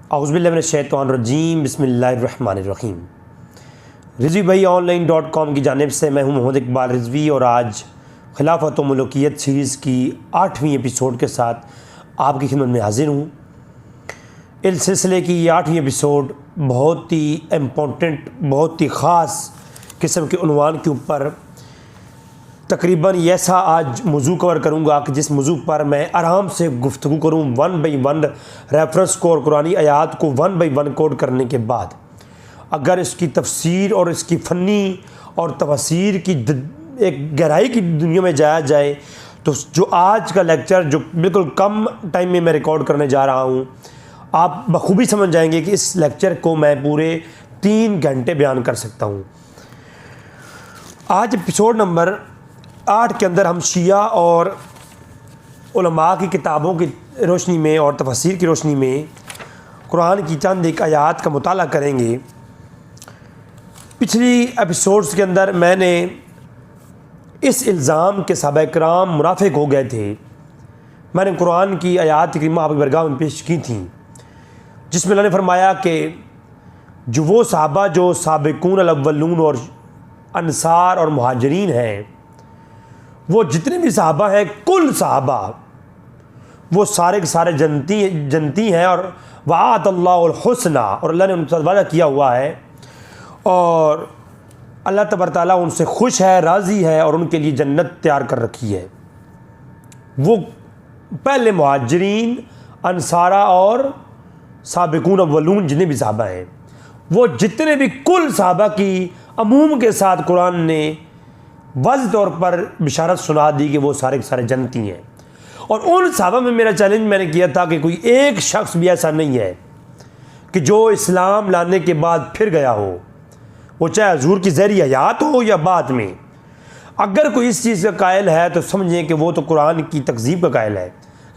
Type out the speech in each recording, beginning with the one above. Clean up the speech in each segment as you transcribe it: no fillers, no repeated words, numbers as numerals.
औज़ुबिल्लाहिमिनश्शैतानिर्रजीम बिस्मिल्लाहिर्रहमानिर्रहीम। रिज़वी भाई ऑनलाइन.com की जानिब से मैं हूं मोहम्मद इकबाल रिज़वी और आज खिलाफत व मुल्कियत सीरीज़ की 8वीं एपिसोड के साथ आपकी खिदमत में हाज़िर हूं। इस सिलसिले की ये 8वीं एपिसोड बहुत ही इम्पोर्टेंट, बहुत ही ख़ास किस्म के उन्वान के ऊपर तकरीबन ऐसा आज मौजू कवर करूँगा कि जिस मौजू पर मैं आराम से गुफ्तगू करूँ 1 बाई 1 रेफरेंस को और कुरानी आयात को 1 बाई 1 कोड करने के बाद अगर इसकी तफसीर और इसकी फ़नी और तफसीर की एक गहराई की दुनिया में जाया जाए तो जो आज का लेक्चर जो बिल्कुल कम टाइम में मैं रिकॉर्ड करने जा रहा हूँ, आप बखूबी समझ जाएंगे कि इस लेक्चर को मैं पूरे 3 घंटे बयान कर सकता हूँ। आज एपिसोड नंबर 8 के अंदर हम शिया और उलमा की किताबों की रोशनी में और तफसीर की रोशनी में कुरान की चंद एक आयात का मुताला करेंगे। पिछली एपिसोड्स के अंदर मैंने इस इल्ज़ाम के सहाबा किराम मुनाफिक हो गए थे, मैंने कुरान की आयात करीमा आपकी बरगाह में पेश की थी जिसमें अल्लाह ने फरमाया कि जो वो सहाबा जो साबिकून अल-अव्वलून और अंसार और मुहाजिरीन हैं, वो जितने भी सहाबा हैं, कुल सहाबा वो सारे के सारे जन्नती हैं और वअदल्लाहुल हुस्ना, और अल्लाह ने उनके साथ वादा किया हुआ है और अल्लाह तबारक तआला उनसे खुश है, राज़ी है और उनके लिए जन्नत तैयार कर रखी है। वो पहले मुहाजिरीन, अंसारा और साबिकून अव्वलून जितने भी सहाबा हैं, वो जितने भी कुल सहाबा की अमूम के साथ कुरान ने वाज़ेह तौर पर बिशारत सुना दी कि वो सारे के सारे जन्नती हैं। और उन सहाबा में मेरा चैलेंज मैंने किया था कि कोई एक शख्स भी ऐसा नहीं है कि जो इस्लाम लाने के बाद फिर गया हो, वो चाहे हुज़ूर की ज़हरी हयात हो या बाद में। अगर कोई इस चीज़ का कायल है तो समझें कि वो तो कुरान की तकज़ीब का कायल है।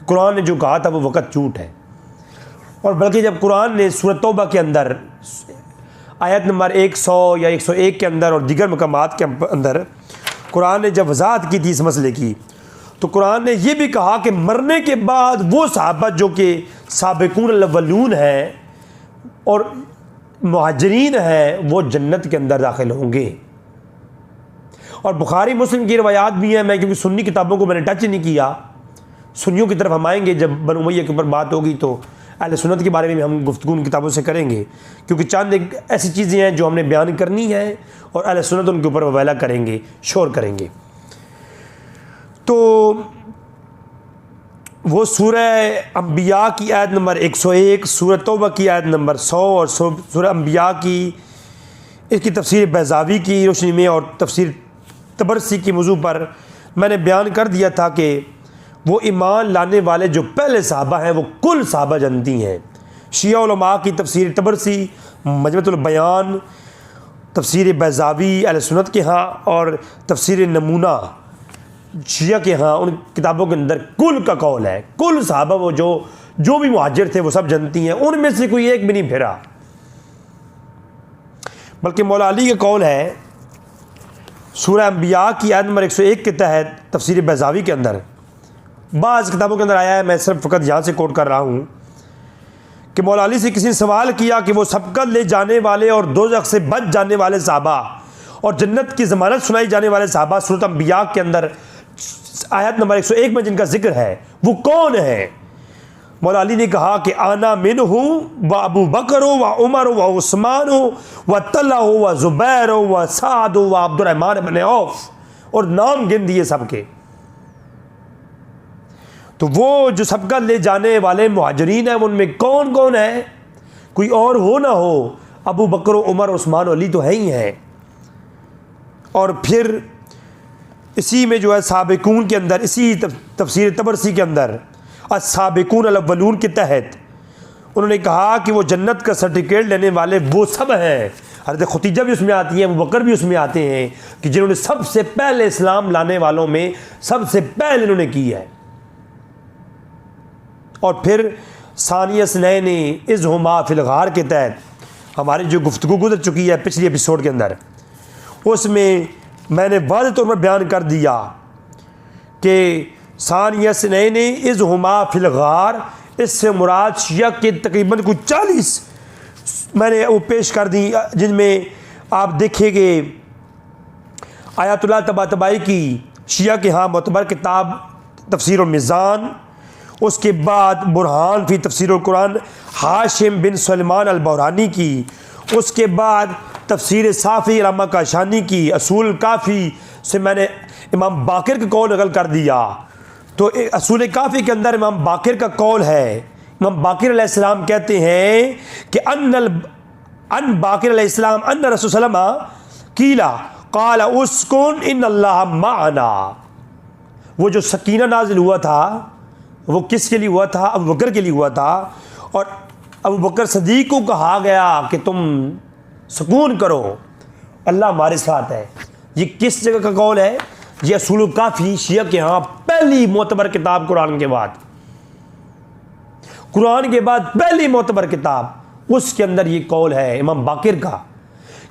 कुरान ने जो कहा था वो वक़्त झूठ है। और बल्कि जब कुरान ने सूरत तौबा के अंदर आयत नंबर 100 या 101 के अंदर और दीगर मकामात के अंदर कुरान ने जब वजाहत की थी इस मसले की, तो कुरान ने यह भी कहा कि मरने के बाद वो सहाबा जो कि साबिकून अल-अव्वलून हैं और मुहाजिरीन हैं, वो जन्नत के अंदर दाखिल होंगे। और बुखारी मुस्लिम की रवायात भी है। मैं क्योंकि सुन्नी किताबों को मैंने टच नहीं किया, सुन्नियों की तरफ हम आएंगे जब बनु उमय्या के ऊपर बात होगी तो अहले सुन्नत के बारे में हम गुफ्तगू उन किताबों से करेंगे, क्योंकि चंद एक ऐसी चीज़ें हैं जो हमने बयान करनी है और अहले सुन्नत उनके ऊपर ववाला करेंगे, शोर करेंगे। तो वो सूरह अंबिया की आयत नंबर 101, सूरह तौबा की आयत नंबर 100 और सूरह अंबिया की इसकी तफसीर बैज़ावी की रोशनी में और तफसीर तबरसी की मौजू पर मैंने बयान कर दिया था कि वो ईमान लाने वाले जो पहले सहाबा हैं वो कुल सहाबा जन्नती हैं। शिया उलमा की तफसीर तबरसी, मजमुअतुल बयान, तफसीर बैज़ावी अहले सुन्नत के यहाँ और तफसीर नमूना शिया के यहाँ, उन किताबों के अंदर कुल का कौल है। कुल सहाबा वो जो भी मुहाजिर थे वो सब जन्नती हैं, उनमें से कोई एक भी नहीं फिरा। बल्कि मौला अली का कौल है सूरह अंबिया की आयत नंबर 101 के तहत तफसीर बैज़ावी के अंदर, बाज़ किताबों के अंदर आया है, मैं सिर्फ फ़कत यहाँ से कोट कर रहा हूँ कि मौला अली से किसी ने सवाल किया कि वो सबकत ले जाने वाले और दोज़ख से बच जाने वाले सहाबा और जन्नत की ज़मानत सुनाई जाने वाले सहाबा सूरत अंबिया के अंदर आयत नंबर 101 में जिनका जिक्र है वो कौन है? मौला अली ने कहा कि आना मिन्हु व अबू बकर व उमर व उस्मान व तल्हा व ज़ुबैर व साद व अब्दुर्रहमान इब्न औफ, और नाम गिन दिए सबके। तो वो जो सबकत ले जाने वाले मुहाजिरीन हैं उनमें कौन कौन है? कोई और हो ना हो, अबू बकर, उमर, उस्मान, अली तो है ही हैं। और फिर इसी में जो है साबिकून के अंदर, इसी तफसीर तबरसी के अंदर साबिकून अल-अव्वलून के तहत उन्होंने कहा कि वो जन्नत का सर्टिफिकेट लेने वाले वो सब हैं। हज़रत खदीजा भी उसमें आती है, अबू बकर भी उसमें आते हैं कि जिन्होंने सबसे पहले इस्लाम लाने वालों में सबसे पहले इन्होंने की है। और फिर सानिया स्नैनी इज़ हुमा फिल गार के तहत हमारी जो गुफ्तगू गुजर चुकी है पिछली एपिसोड के अंदर, उसमें मैंने वाज़ेह तौर पर बयान कर दिया कि सानिया स्नैनी इज़ हुमा फिल गार इससे मुराद शिया के तकरीबन कुछ 40 मैंने वो पेश कर दी, जिनमें आप देखेंगे आयतुल्लाह तबातबाई की शिया के यहाँ मोतबर किताब तफसीर मीज़ान, उसके बाद बुरहान फ़ी तफसीर कुरान हाशिम बिन सलमान अल-बहरानी की, उसके बाद तफसीर साफ़ी अल्लामा काशानी की, असूल काफ़ी से मैंने इमाम बाकिर का कौल नकल कर दिया। तो असूल काफ़ी के अंदर इमाम बाकिर का कौल है। इमाम बाकिर अलैहिस्सलाम कहते हैं कि अन बाकिर अलैहिस्सलाम अन रसूल सल्लल्लाहु अलैहि वसल्लम कीला काला उस्कुन इन्नल्लाह माअना। वो जो सकीना नाजिल हुआ था वो किसके लिए हुआ था? अबू बकर के लिए हुआ था। और अबू बकर सदीक को कहा गया कि तुम सुकून करो, अल्लाह हमारे साथ है। ये किस जगह का कौल है? ये असूल काफ़ी शिया के यहाँ पहली मोतबर किताब कुरान के बाद, कुरान के बाद पहली मोतबर किताब, उसके अंदर ये कौल है इमाम बाकिर का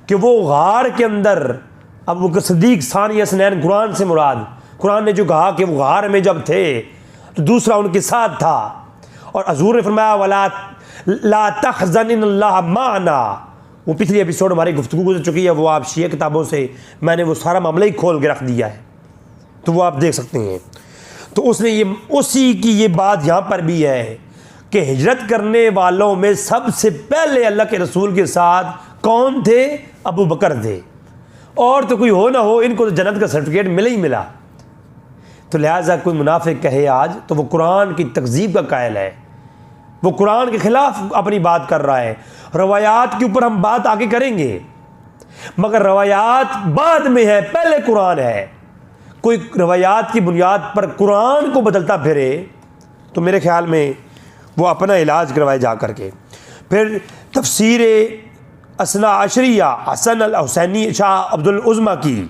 कि वो गार के अंदर अबू बकर सदीक सानी हसनैन, कुरान से मुराद, कुरान ने जो कहा कि वो गार में जब थे तो दूसरा उनके साथ था। और हज़ूर ने फरमाया वला ला तहज़न इन्नल्लाह माअना। वो पिछली एपिसोड हमारी गुफ्तगू गुजर चुकी है, वो आप शिया किताबों से मैंने वो सारा मामला ही खोल के रख दिया है, तो वो आप देख सकते हैं। तो उसने ये उसी की ये बात यहाँ पर भी है कि हिजरत करने वालों में सबसे पहले अल्लाह के रसूल के साथ कौन थे? अबू बकर थे। और तो कोई हो ना हो, इनको तो जन्नत का सर्टिफिकेट मिला ही मिला। तो लिहाजा कोई मुनाफिक कहे आज तो वो कुरान की तकज़ीब का कायल है, वो कुरान के ख़िलाफ़ अपनी बात कर रहा है। रवायात के ऊपर हम बात आगे करेंगे, मगर रवायात बाद में है, पहले कुरान है। कोई रवायात की बुनियाद पर कुरान को बदलता फिरे तो मेरे ख्याल में वो अपना इलाज करवाए जा करके। फिर तफसीर असना अशरिया हसन अल हुसैनी शाह अब्दुल उज़्मा की,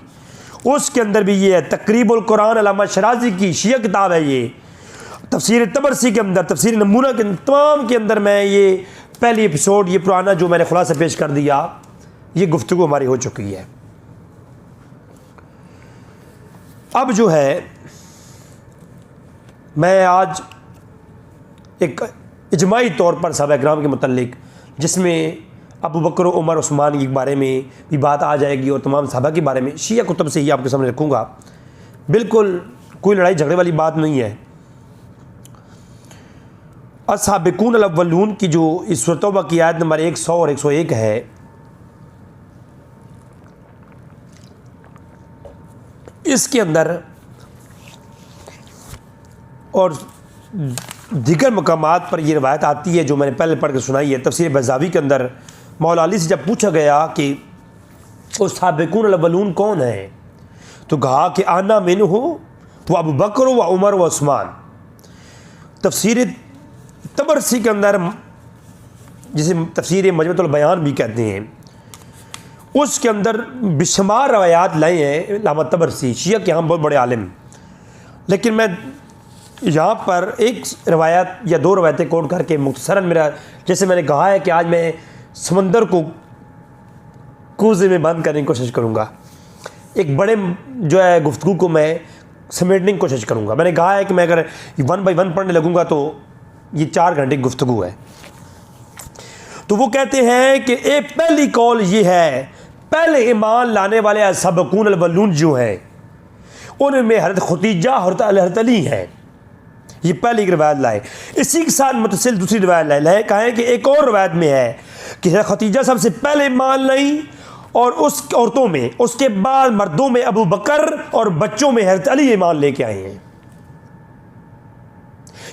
उसके अंदर भी ये है। तकरीबुल कुरान अल्लामा शराज़ी की शिया किताब है ये। तफसीर तबरसी के अंदर, तफसीर नमूना के तमाम के अंदर मैं ये पहली एपिसोड, ये पुराना जो मैंने खुलासा पेश कर दिया, ये गुफ्तगू हमारी हो चुकी है। अब जो है मैं आज एक इजमाई तौर पर सहाबा किराम के मुतल्लिक, जिसमें अबू बकर, उमर, उस्मान के बारे में भी बात आ जाएगी और तमाम सहाबा के बारे में शिया कुतुब से ही आपके सामने रखूँगा। बिल्कुल कोई लड़ाई झगड़े वाली बात नहीं है। अस्साबिकून अल-अव्वलून की जो इस सूरह तौबा की आयत नंबर 100 और 101 है, इसके अंदर और दीगर मकामात पर यह रवायत आती है जो मैंने पहले पढ़ के सुनाई है। तफसीर बैज़ावी के अंदर मौला अली से जब पूछा गया कि उस साबिकून अल-अव्वलून कौन है, तो कहा कि आना मिन्हु व अबू बकर व उमर व उस्मान। तफसीर तबरसी के अंदर, जिसे तफसीर मजमुअतुल बयान भी कहते हैं, उसके अंदर बेशुमार रवायात लाए हैं अल्लामा तबरसी, शिया के यहाँ बहुत बड़े आलिम। लेकिन मैं यहाँ पर एक रवायत या दो रवायतें कोट करके मुख्तसरन, मेरा जैसे मैंने कहा है कि आज मैं समंदर को कूज़े में बंद करने की कोशिश करूँगा, एक बड़े जो है गुफ्तगू को मैं समेटने की कोशिश करूँगा। मैंने कहा है कि मैं अगर 1 बाय 1 पढ़ने लगूँगा तो ये 4 घंटे की गुफ्तगू है। तो वो कहते हैं कि एक पहली कौल ये है, पहले ईमान लाने वाले साबिकून अल-अव्वलून जो हैं उनमें हज़रत खदीजा और हज़रत अली हैं। ये पहली रिवायत लाए। इसी के साथ मुतसिल दूसरी रिवायत लाए, कहें कि एक और रिवायत में है कि खदीजा सबसे पहले ईमान लाई और उस औरतों में, उसके बाद मर्दों में अबू बकर और बच्चों में हज़रत अली ईमान लेके आए हैं।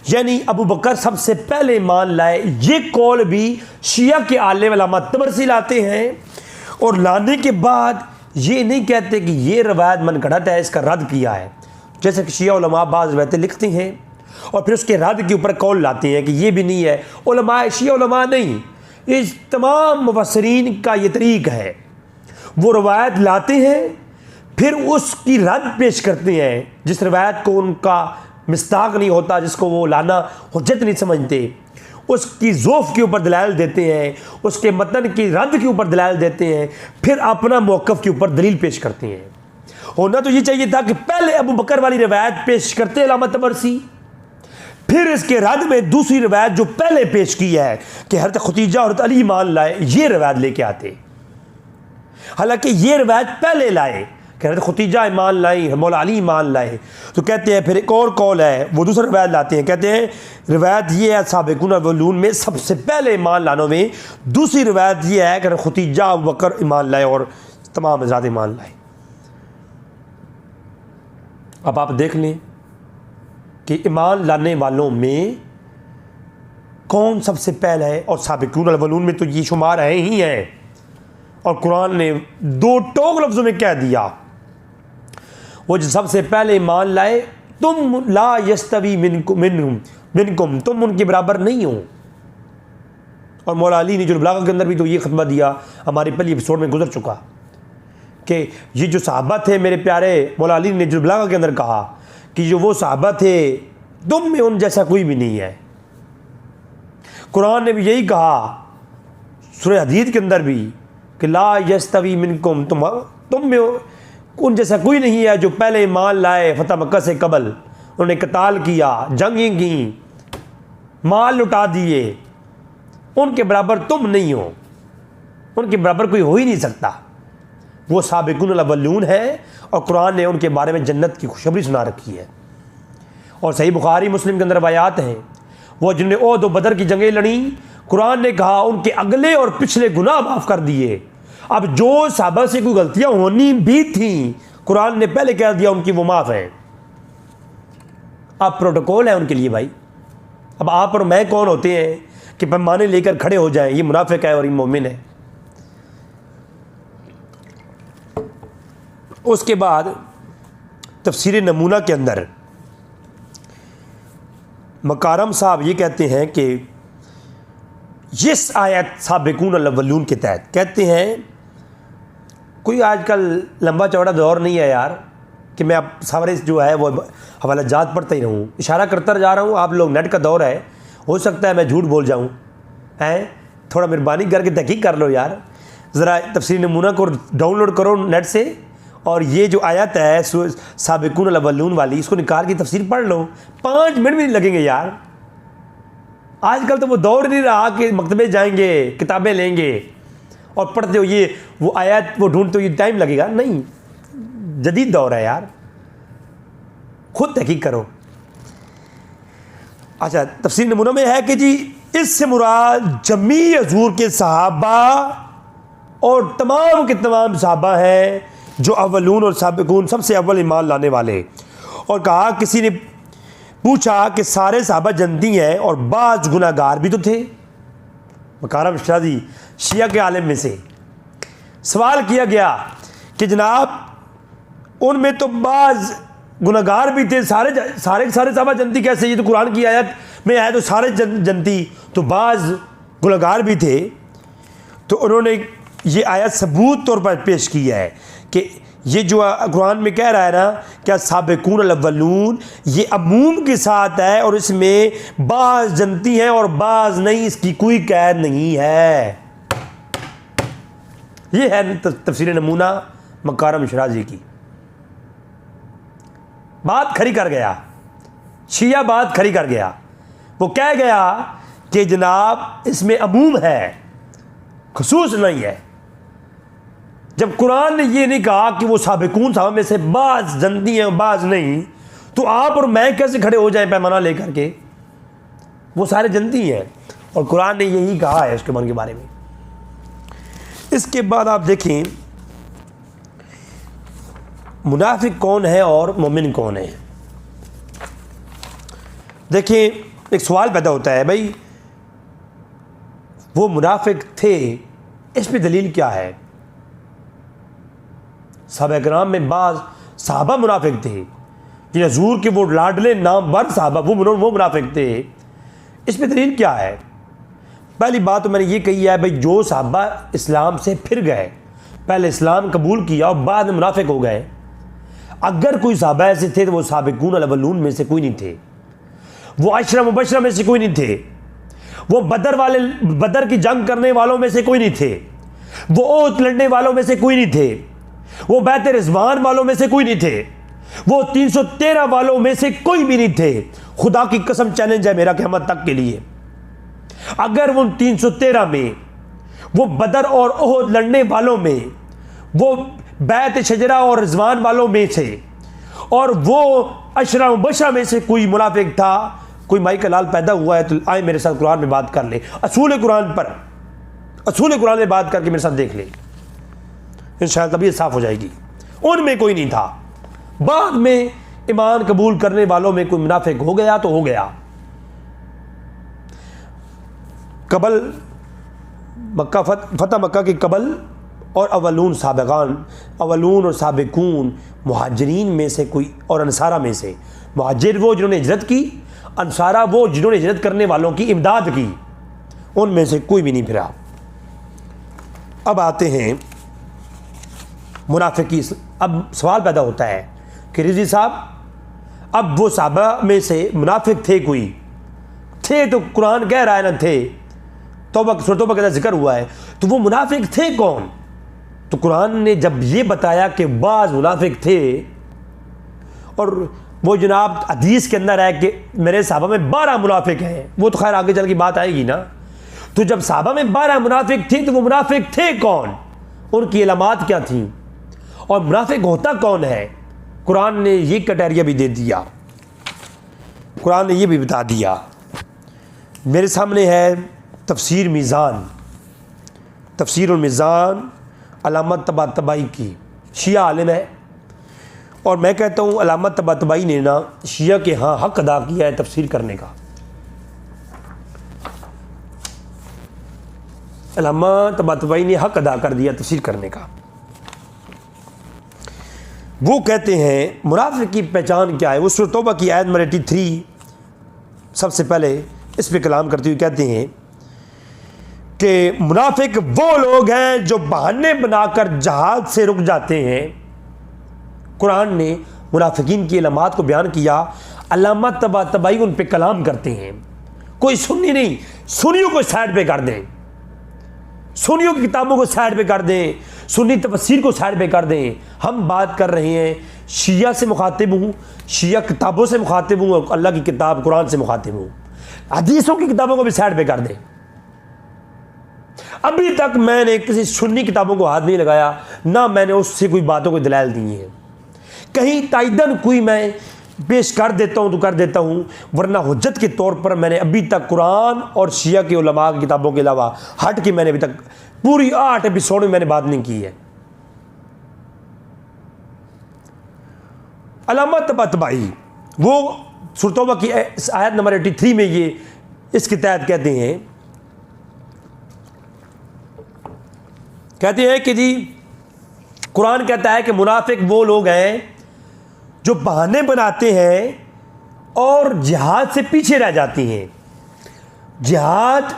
यानी अबू बकर सबसे पहले ईमान लाए। ये कौल भी शिया के आलिम अल्लामा तबरसी लाते हैं और लाने के बाद ये नहीं कहते कि ये रवायत मनगढ़ंत है, इसका रद्द किया है। जैसे कि शिया उलमा बाज़ रवायतें लिखते हैं और फिर उसके रद्द के ऊपर कौल लाते हैं कि ये भी नहीं है। उलमा शिया उलमा नहीं, इस तमाम मुफस्सिरीन का ये तरीक़ है, वो रवायत लाते हैं फिर उसकी रद्द पेश करते हैं। जिस रवायत को उनका मिस्ताक नहीं होता, जिसको वो लाना हुज्जत नहीं समझते, उसकी ज़ोफ़ के ऊपर दलाइल देते हैं, उसके मतन की रद्द के ऊपर दलाइल देते हैं, फिर अपना मौक़िफ़ के ऊपर दलील पेश करते हैं। होना तो ये चाहिए था कि पहले अबू बकर वाली रवायत पेश करते अल्लामा तबरसी, फिर इसके रद में दूसरी रवायत जो पहले पेश की है कि हज़रत खदीजा और हज़रत अली ईमान लाए, ये रवायत लेके आते। हालांकि ये रवायत पहले लाए कि हज़रत खदीजा ईमान लाई, मौला अली ईमान लाए, तो कहते हैं फिर एक और कौल है, वो दूसरा रवायत लाते हैं, कहते हैं रवायत ये है साबिक़ून अव्वलून में सबसे पहले ईमान लानों में दूसरी रवायत ये है कि खदीजा अबू बकर ईमान लाए और तमाम हज़रात ईमान लाए। अब आप देख लें कि ईमान लाने वालों में कौन सबसे पहले है, और साबिक़ून अव्वलून में तो ये शुमार है ही हैं। और कुरान ने दो टोक लफ्ज़ों में कह दिया, वो जो सबसे पहले ईमान लाए, तुम ला यस्तवी मिनकुम, तुम उनके बराबर नहीं हो। और मौला अली ने जो बलागा के अंदर भी तो ये खतबा दिया, हमारे पहले एपिसोड में गुजर चुका, कि ये जो सहाबा थे मेरे प्यारे, मौला अली ने जो बलागा के अंदर कहा कि जो वो सहाबा थे, तुम में उन जैसा कोई भी नहीं है। कुरान ने भी यही कहा सूरह हदीद के अंदर भी कि ला यस्तवी मिनकुम, तुम में उन जैसा कोई नहीं है जो पहले ईमान लाए फतह मक्का से कबल, उन्होंने कताल किया, जंगें की, माल लुटा दिए, उनके बराबर तुम नहीं हो, उनके बराबर कोई हो ही नहीं सकता। वो साबिक़ून अव्वलून है और कुरान ने उनके बारे में जन्नत की खुशखबरी सुना रखी है। और सही बुखारी मुस्लिम के अंदर रवायात हैं, वो जिनने ओहद और बदर की जंगें लड़ी, कुरान ने कहा उनके अगले और पिछले गुनाह माफ़ कर दिए। अब जो सहाबा से कोई गलतियां होनी भी थी, कुरान ने पहले कह दिया उनकी वो माफ़ है। अब प्रोटोकॉल है उनके लिए भाई। अब आप और मैं कौन होते हैं कि पैमाने लेकर खड़े हो जाएं, ये मुनाफिक है और ये मोमिन है। उसके बाद तफसीर नमूना के अंदर मकारम साहब ये कहते हैं कि जिस आयत साबिक़ून अव्वलून के तहत, कहते हैं कोई आजकल लंबा चौड़ा दौर नहीं है यार कि मैं अब सारे जो है वो हवाला जात पढ़ता ही रहूँ, इशारा करता जा रहा हूँ। आप लोग नेट का दौर है, हो सकता है मैं झूठ बोल जाऊँ, हैं थोड़ा मेहरबानी करके तहकीक कर लो यार, ज़रा तफसीर नमूना को डाउनलोड करो नेट से, और ये जो आयत है साबिक़ून अव्वलून वाली, इसको निकाल के तफसीर पढ़ लो, 5 मिनट भी नहीं लगेंगे यार। आजकल तो वो दौर नहीं रहा कि मकतबे जाएंगे, किताबें लेंगे और पढ़ते हो ये वो आयत वो ढूंढते हो ये टाइम लगेगा, नहीं, जदीद दौर है यार, खुद तहकीक करो। अच्छा, तफसीर नमूना में है कि जी इससे मुराद जमी हजूर के सहाबा और तमाम के तमाम सहाबा हैं जो अव्वलून और साबिक़ून सबसे अव्वल ईमान लाने वाले। और कहा, किसी ने पूछा कि सारे सहाबा जन्नती हैं और बाज़ गुनाहगार भी तो थे। मकारम शादी शिया के आलिम में से सवाल किया गया कि जनाब उनमें तो बाज़ गुनाहगार भी थे, सारे सहाबा जन्नती कैसे? ये तो कुरान की आयत में है तो सारे जन्नती, तो बाज़ गुनाहगार भी थे। तो उन्होंने ये आयत सबूत तौर पर पेश की है कि ये जो कुरान में कह रहा है ना क्या साबिक़ून अव्वलून, ये अमूम के साथ है और इसमें बाज़ जन्नती हैं और बाज़ नहीं, इसकी कोई कैद नहीं है। ये है तफसीर नमूना मकारम शराजी की। बात खरी कर गया, शिया बात खरी कर गया। वो कह गया कि जनाब इसमें अमूम है, खुसूस नहीं है। जब कुरान ने ये नहीं कहा कि वो साबिक़ून साहब में से बाज़ जन्नती हैं बाज़ नहीं, तो आप और मैं कैसे खड़े हो जाएं पैमाना लेकर के? वो सारे जन्नती हैं और कुरान ने यही कहा है उसके मन के बारे में। इसके बाद आप देखें मुनाफिक कौन है और मोमिन कौन है। देखिए एक सवाल पैदा होता है, भाई वो मुनाफिक थे, इस पे दलील क्या है? सहाबा किराम में बाज़ सहाबा मुनाफिक थे, जिन हजूर के वो लाडले नामवर सहाबा वो मुनाफिक थे, इस पे दलील क्या है? पहली बात तो मैंने ये कही है, भाई जो सहाबा इस्लाम से फिर गए, पहले इस्लाम कबूल किया और बाद में मुनाफिक हो गए, अगर कोई सहाबा ऐसे थे तो वो साबिक़ून अव्वलून में से कोई नहीं थे, वो अशरा मुबशरा में से कोई नहीं थे, वो बदर की जंग करने वालों में से कोई नहीं थे, वो ओहद लड़ने वालों में से कोई नहीं थे, वो बैत रिज़वान वालों में से कोई नहीं थे, वो 313 वालों में से कोई भी नहीं थे। खुदा की कसम चैलेंज है मेरा क़यामत तक के लिए, अगर वो 313 में, वो बदर और ओहद लड़ने वालों में, वो बैत शजरा और रिजवान वालों में से, और वो अशरा मुबशरा में से कोई मुनाफिक था, कोई माई का लाल पैदा हुआ है, तो आए मेरे साथ कुरान में बात कर ले, असूल कुरान पर, असूल कुरान में बात करके मेरे साथ देख ले, इंशाअल्लाह तबीयत साफ हो जाएगी। उनमें कोई नहीं था। बाद में ईमान कबूल करने वालों में कोई मुनाफिक हो गया तो हो गया। कबल मक्का, फतह मक्का के कबल और अवलून साबिकान, अवलून और साबिकून मुहाजिरीन में से कोई, और अंसारा में से, मुहाजिर वो जिन्होंने हिजरत की, अंसारा वो जिन्होंने हिजरत करने वालों की इमदाद की, उनमें से कोई भी नहीं फिरा। अब आते हैं मुनाफिक की। अब सवाल पैदा होता है कि रिजवी साहब, अब वो साहबा में से मुनाफिक थे, कोई थे तो कुरान कह रहा है ना थे, तौबा का जिक्र हुआ है, तो वो मुनाफिक थे कौन? तो कुरान ने जब ये बताया कि बाज़ मुनाफिक थे, और वो जनाब हदीस के अंदर है कि मेरे साहबा में 12 मुनाफिक हैं, वो तो खैर आगे चल की बात आएगी ना। तो जब साहबा में 12 मुनाफिक थे, तो वो मुनाफिक थे कौन, उनकी अलामात क्या थी, और मुनाफिक होता कौन है? कुरान ने ये क्राइटेरिया भी दे दिया, कुरान ने ये भी बता दिया। मेरे सामने है तफसीर मीज़ान, तफसीर और मीज़ान अलामत तबातबाई की, शिया आलिम है, और मैं कहता हूँ अलामत तबातबाई ने ना शिया के यहाँ हक़ अदा किया है तफसीर करने का। अलामत तबातबाई ने हक़ अदा कर दिया तफसीर करने का। वो कहते हैं मुनाफिक की पहचान क्या है। वो सूरह तौबा की आयत नंबर 83 सबसे पहले इस पे कलाम करते हुए कहते हैं कि मुनाफिक वो लोग हैं जो बहाने बनाकर जहाद से रुक जाते हैं। कुरान ने मुनाफिकीन की अलामात को बयान किया, अलामत तबातबाई उन पे कलाम करते हैं। कोई सुन्नी नहीं, सुन्नियों को साइड पे कर दें, सुन्नियों की किताबों को साइड पे कर दें, सुन्नी तफसीर को साइड पे कर दें। हम बात कर रहे हैं शिया से मुखातिब हूँ, शिया किताबों से मुखातिब हूँ, और अल्लाह की किताब कुरान से मुखातिब हूँ। हदीसों की किताबों को भी साइड पे कर दें। अभी तक मैंने किसी सुन्नी किताबों को हाथ नहीं लगाया, ना मैंने उससे कोई बातों को दलाल दी है। कहीं ताइदन कोई मैं पेश कर देता हूँ तो कर देता हूँ, वरना हुज्जत के तौर पर मैंने अभी तक कुरान और शिया के उलमा की किताबों के अलावा हट के मैंने अभी तक पूरी 8 एपिसोड में मैंने बात नहीं की है। अलामत तबातबाई वो सूरह तौबा की आयत नंबर 83 में ये इसके तहत कहते हैं कि जी कुरान कहता है कि मुनाफिक वो लोग हैं जो बहाने बनाते हैं और जिहाद से पीछे रह जाती हैं। जिहाद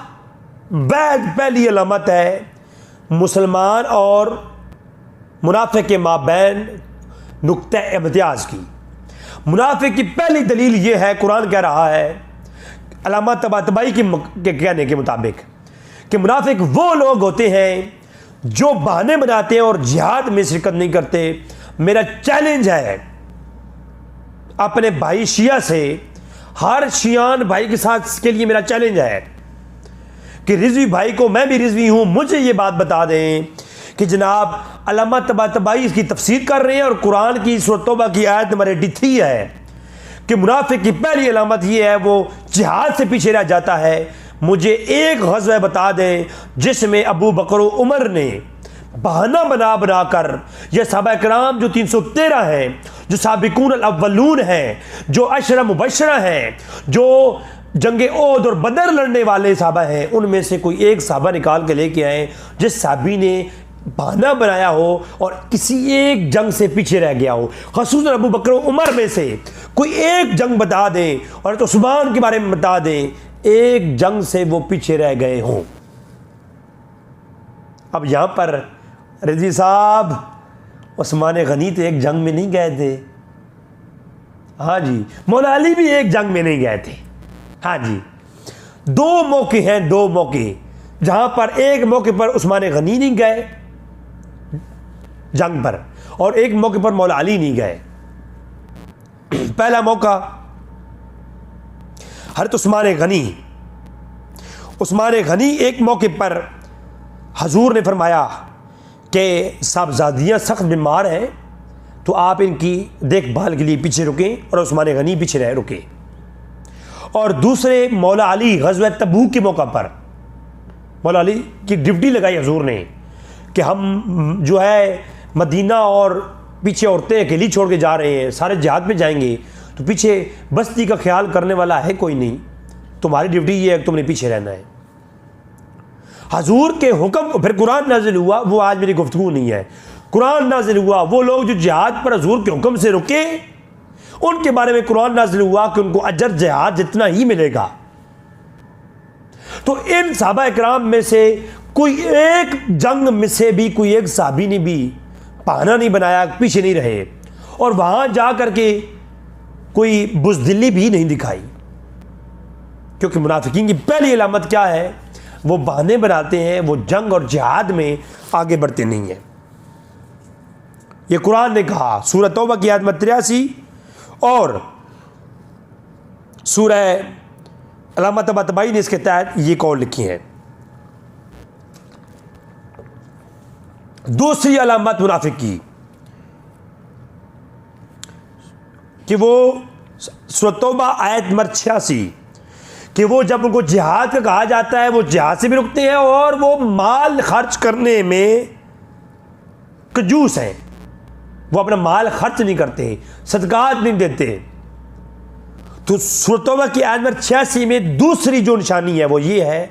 पहली अलामत है मुसलमान और मुनाफिक के माबैन नुक्ता इम्तियाज़ की। मुनाफिक की पहली दलील ये है, कुरान कह रहा है अलामत तबातबाई के कहने के मुताबिक, कि मुनाफिक वो लोग होते हैं जो बहाने बनाते हैं और जिहाद में शिरकत नहीं करते। मेरा चैलेंज है अपने भाई शिया से, हर शियान भाई के साथ के लिए मेरा चैलेंज है कि रिजवी भाई को, मैं भी रिजवी हूं, मुझे ये बात बता दें कि जनाब अलामत तबातबाई इसकी तफसीर कर रहे हैं और कुरान की सूरह तौबा की आयत नंबर 83 है कि मुनाफिक की पहली अलामत ये है वो जिहाद से पीछे रह जाता है। मुझे एक ग़ज़वा बता दें जिसमें अबू बकर उमर ने बहाना बनाकर, यह सहाबा किराम जो 313 हैं, जो साबिकून अल-अव्वलून हैं, जो अशरा मुबशरा हैं, जो जंगे ओहद और बदर लड़ने वाले साहबा हैं, उनमें से कोई एक साहबा निकाल के लेके आए जिस साहबी ने बहाना बनाया हो और किसी एक जंग से पीछे रह गया हो। ख़ुसूसन अबू बकर उमर में से कोई एक जंग बता दें, और तो उस्मान के बारे में बता दें, एक जंग से वो पीछे रह गए हों। अब यहाँ पर रिजवी साहब उस्मान गनी तो एक जंग में नहीं गए थे। हाँ जी, मौला अली भी एक जंग में नहीं गए थे। हाँ जी, 2 मौके हैं, 2 मौके जहाँ पर एक मौके पर उस्मान गनी नहीं गए जंग पर और एक मौके पर मौला अली नहीं गए। पहला मौका हज़रत उस्मान गनी एक मौके पर हजूर ने फरमाया कि साहबजादियाँ सख्त बीमार हैं, तो आप इनकी देखभाल के लिए पीछे रुकें, और उस्मान गनी पीछे रुके। और दूसरे मौला अली ग़ज़वा तबूक के मौका पर मौला अली की ड्यूटी लगाई हजूर ने कि हम जो है मदीना और पीछे औरतें अकेली छोड़ के जा रहे हैं, सारे जिहाद पे जाएंगे, तो पीछे बस्ती का ख्याल करने वाला है कोई नहीं, तुम्हारी ड्यूटी ये है कि तुमने पीछे रहना है। हजूर के हुक्म, फिर कुरान नाजिल हुआ, वो आज मेरी गुफ्तगू नहीं है, कुरान नाजिल हुआ। वो लोग जो जिहाद पर हजूर के हुक्म से रुके, उनके बारे में कुरान नाजिल हुआ कि उनको अजर जिहाद जितना ही मिलेगा। तो इन सहाबा इकराम में से कोई एक जंग में से भी कोई एक साहबी ने भी बहाना नहीं बनाया, पीछे नहीं रहे, और वहां जा करके कोई बुज़दिली भी नहीं दिखाई। क्योंकि मुनाफिकीन की पहली अलामत क्या है? वो बहाने बनाते हैं, वो जंग और जिहाद में आगे बढ़ते नहीं हैं। ये कुरान ने कहा, सूरह तौबा की आयत 83 और सूरह अलामत तबाई ने इसके तहत ये कौल लिखी है। दूसरी अलामत मुनाफिक की कि वो सूरह तौबा आयत नंबर 86 कि वो जब उनको जिहाद का कहा जाता है, वो जिहाद से भी रुकते हैं और वो माल खर्च करने में कंजूस हैं। वो अपना माल खर्च नहीं करते, सदकात नहीं देते। तो सूरह तौबा की आयत नंबर 86 में दूसरी जो निशानी है वो ये है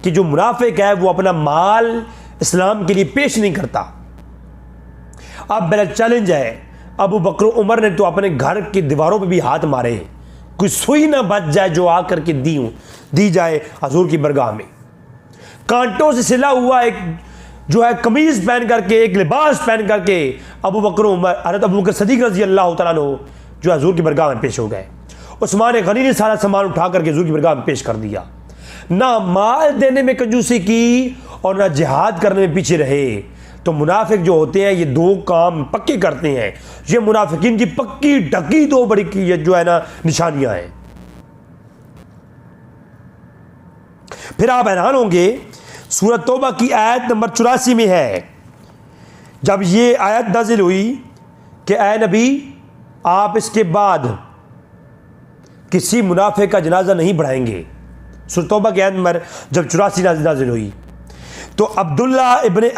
कि जो मुनाफिक है वो अपना माल इस्लाम के लिए पेश नहीं करता। अब मेरा चैलेंज है, अबू बकर उमर ने तो अपने घर की दीवारों पे भी हाथ मारे, कोई सुई ना बच जाए जो आकर के दी जाए हजूर की बरगाह में। कांटों से सिला हुआ एक जो है कमीज पहन करके, एक लिबास पहन करके अबू बकर उमर, हज़रत अबू बकर सदीक रज़ी अल्लाह तआला अन्हु जो हजूर की बरगाह में पेश हो गए। उस्मान गनी ने सारा सामान उठा करके हजूर की बरगाह में पेश कर दिया। ना माल देने में कंजूसी की और ना जिहाद करने में पीछे रहे। तो मुनाफिक जो होते हैं ये दो काम पक्के करते हैं। ये मुनाफिकीन की पक्की ढकी दो बड़ी की जो है ना निशानियां हैं। फिर आप हैरान होंगे, सूरह तौबा की आयत नंबर 84 में है, जब ये आयत नाजिल हुई कि ऐ नबी आप इसके बाद किसी मुनाफिक का जनाजा नहीं बढ़ाएंगे। सूरह तौबा की आयत नंबर जब 84 नाजिल हुई तो अब्दुल्ला इब्ने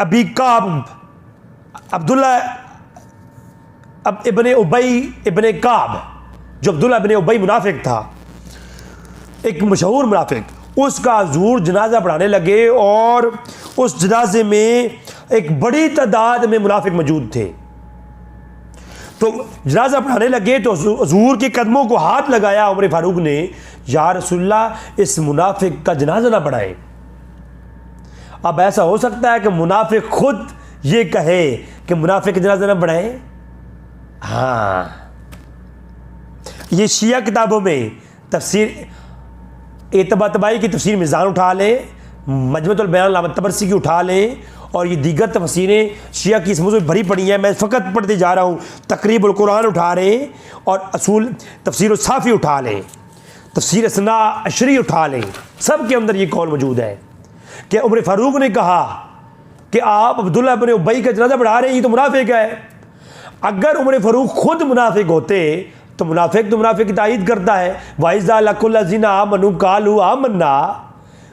उबई इब्ने काब, जो अब्दुल्ला इब्ने उबई मुनाफिक था, एक मशहूर मुनाफिक, उसका हजूर जनाजा पढ़ाने लगे और उस जनाजे में एक बड़ी तादाद में मुनाफिक मौजूद थे। तो जनाजा पढ़ाने लगे तो हजूर के कदमों को हाथ लगाया उमर फारूक ने, या रसूलल्लाह इस मुनाफिक का जनाजा ना पढ़ाए। अब ऐसा हो सकता है कि मुनाफिक खुद ये कहे कि मुनाफिक का जनाजा ना पढ़ाए? हाँ, ये शिया किताबों में तफसीर तबाई की तफसीर मिज़ान उठा लें, मजमुअतुल बयान तबरसी की उठा लें, और ये दीगर तफसीरें शिया की समझ में भरी पड़ी हैं। मैं फ़कत पढ़ते जा रहा हूँ। तक़रीबुल कुरान उठा लें और असूल तफसीर साफ़ी उठा लें, तफसीर असना अशरी उठा लें, सब के अंदर ये कौल मौजूद है कि उमर फारूक ने कहा कि आप अब्दुल्ला इब्ने उबई का जनाजा पढ़ा रहे हैं, ये तो मुनाफिक है। अगर उमर फारूक खुद मुनाफिक होते तो मुनाफिक की तायीद करता है, वाइज़ा लकुल्लज़ीना आमनू कालू आमन्ना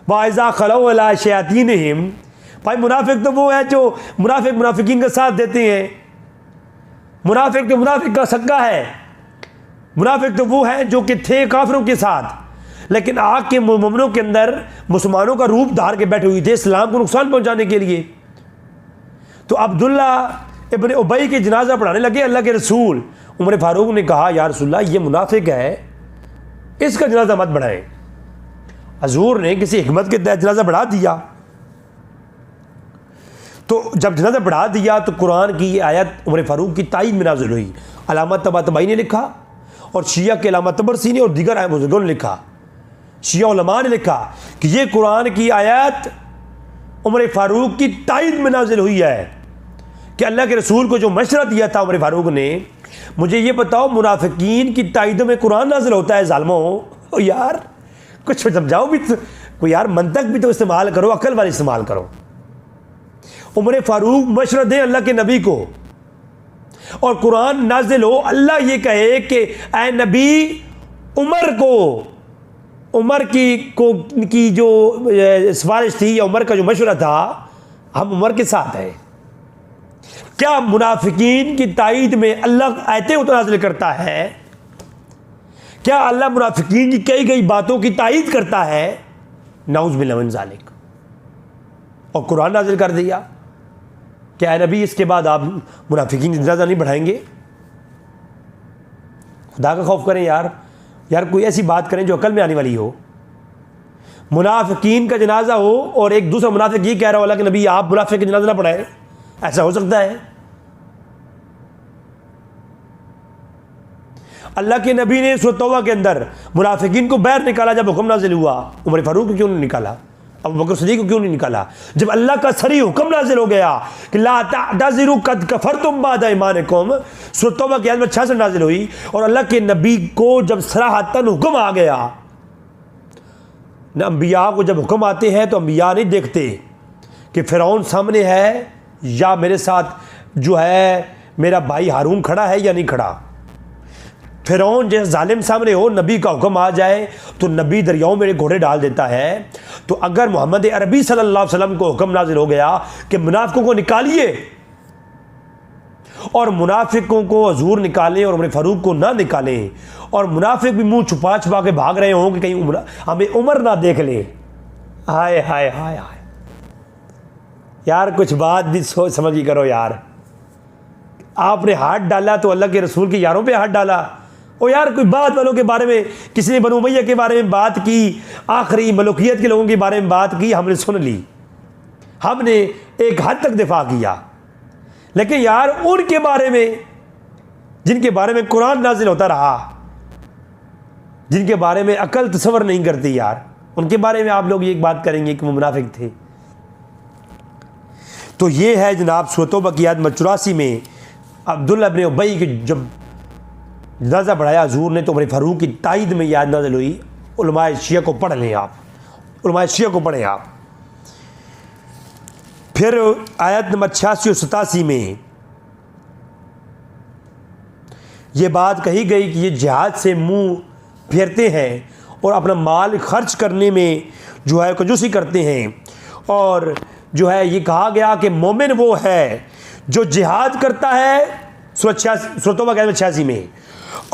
वाइज़ा खलौ अला शयातीनिहिम। भाई मुनाफिक तो वो है जो मुनाफिकीन का साथ देते हैं। मुनाफिक तो मुनाफिक का सक्का है। मुनाफिक तो वो है जो कि थे काफिरों के साथ, लेकिन आग के मोमिनों के अंदर मुसलमानों का रूप धार के बैठे हुए थे इस्लाम को नुकसान पहुंचाने के लिए। तो अब्दुल्ला इब्ने उबई के जनाजा पढ़ाने लगे अल्लाह के रसूल। उमर फारूक ने कहा, या रसूलल्लाह ये मुनाफिक है, इसका जनाजा मत बढ़ाएं। हजूर ने किसी हिकमत के तहत जनाजा बढ़ा दिया। तो जब जनाजा बढ़ा दिया तो कुरान की ये आयत उमर फारूक की तायीद में नाज़िल हुई। अलामत तबाई ने लिखा और शिया के अलामत तबरसी ने और दीगर बुजुर्गों ने लिखा, शिया उलमा ने लिखा कि ये कुरान की आयत उमर फारूक की तायीद में नाज़िल हुई है कि अल्लाह के रसूल को जो मशवरा दिया था उमर फारूक ने मुझे ये बताओ, मुनाफिकीन की ताईद में कुरान नाज़िल होता है ज़ालिमों? ओ यार कुछ समझाओ भी तो, कोई यार मंतक भी तो इस्तेमाल करो, अकल वाली इस्तेमाल करो। उमर फारूक मशवरा दें अल्लाह के नबी को और कुरान नाजिल हो, अल्लाह ये कहे कि ऐ नबी उमर की जो सिफारिश थी या उमर का जो मशवरा था, हम उमर के साथ हैं। क्या मुनाफिकीन की ताईद में अल्लाह आयतें नाजिल करता है? क्या अल्लाह मुनाफिकीन की कई गई बातों की ताईद करता है? नाउज़ बिल्लाहि मिन ज़ालिक। और कुरान नाजिल कर दिया। क्या है नबी, इसके बाद आप मुनाफिकीन की जनाजा नहीं बढ़ाएंगे? खुदा का खौफ करें यार कोई ऐसी बात करें जो अकल में आने वाली हो। मुनाफिकीन का जनाजा हो और एक दूसरा मुनाफिक ये कह रहा हो अल्लाह के नबी आप मुनाफिक का जनाजा ना पढ़ाएं, ऐसा हो सकता है? अल्लाह के नबी ने सूरह तौबा के अंदर मुनाफिकीन को बाहर निकाला जब हुक्म नाजिल हुआ। उमर फारूक को क्यों नहीं निकाला? अबू बकर सिद्दीक़ को क्यों नहीं निकाला? जब अल्लाह का सरी हुक्म नाजिल हो गया कि ला ताज़िरू कद कफरतुम बाद ईमानिकुम, सूरह तौबा की आयत में 66 नाजिल हुई। और अल्लाह के नबी को जब सराहतन हुक्म आ गया, न अंबिया को जब हुक्म आते हैं तो अंबिया नहीं देखते कि फ़िरौन सामने है या मेरे साथ जो है मेरा भाई हारून खड़ा है या नहीं खड़ा। फ़िरौन जैसे जालिम सामने हो, नबी का हुक्म आ जाए तो नबी दरियाओं में घोड़े डाल देता है। तो अगर मोहम्मद अरबी सल्लल्लाहु अलैहि वसल्लम को हुक्म नाजिल हो गया कि मुनाफिकों को निकालिए, और मुनाफिकों को हजूर निकालें और उमर फारूक को ना निकालें, और मुनाफिक भी मुंह छुपा छुपा के भाग रहे हों कि कहीं हमें उमर ना देख ले। हाय हाय हाय हाय यार, कुछ बात भी सोच समझ ही करो यार। आपने हाथ डाला तो अल्लाह के रसूल के यारों पे हाथ डाला। ओ यार, कोई बात वालों के बारे में, किसी ने बनु उमैया के बारे में बात की, आखिरी मलूकियत के लोगों के बारे में बात की, हमने सुन ली, हमने एक हद तक दिफा किया। लेकिन यार उनके बारे में जिनके बारे में कुरान नाजिल होता रहा, जिनके बारे में अकल तसव्वुर नहीं करती यार, उनके बारे में आप लोग ये एक बात करेंगे कि वो मुनाफिक थे। तो ये है जनाब सूरह तौबा की आयत 84 में अब्दुल्ला इब्न उबई के जब जनाजा बढ़ाया हजूर ने तो उमर फारूक की ताईद में याद नाज़िल हुई। उलमाए शिया को पढ़ लें आप, उलमाए शिया को पढ़ें आप। फिर आयत नंबर 86 और 87 में ये बात कही गई कि ये जिहाद से मुंह फेरते हैं और अपना माल खर्च करने में जो है कंजूसी करते हैं। और जो है ये कहा गया कि मोमिन वो है जो जिहाद करता है, सूरह तौबा की आयत 86 में,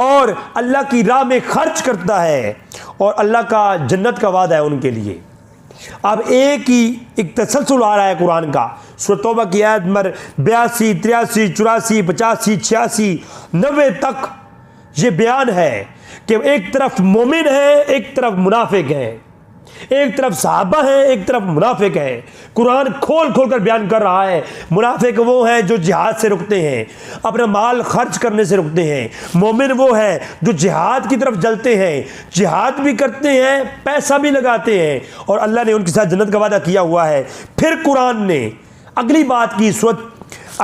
और अल्लाह की राह में खर्च करता है और अल्लाह का जन्नत का वादा है उनके लिए। अब एक तसलसल आ रहा है कुरान का। सूरह तौबा की आयत नंबर 82, 83, 84, 85, 86, 90 तक ये बयान है कि एक तरफ मोमिन है, एक तरफ मुनाफिक है, एक तरफ सहाबा है, एक तरफ मुनाफिक है। कुरान खोल खोल कर बयान कर रहा है। मुनाफिक वो है जो जिहाद से रुकते हैं, अपना माल खर्च करने से रुकते हैं। मोमिन वो है जो जिहाद की तरफ जलते हैं, जिहाद भी करते हैं, पैसा भी लगाते हैं, और अल्लाह ने उनके साथ जन्नत का वादा किया हुआ है। फिर कुरान ने अगली बात की, सूरह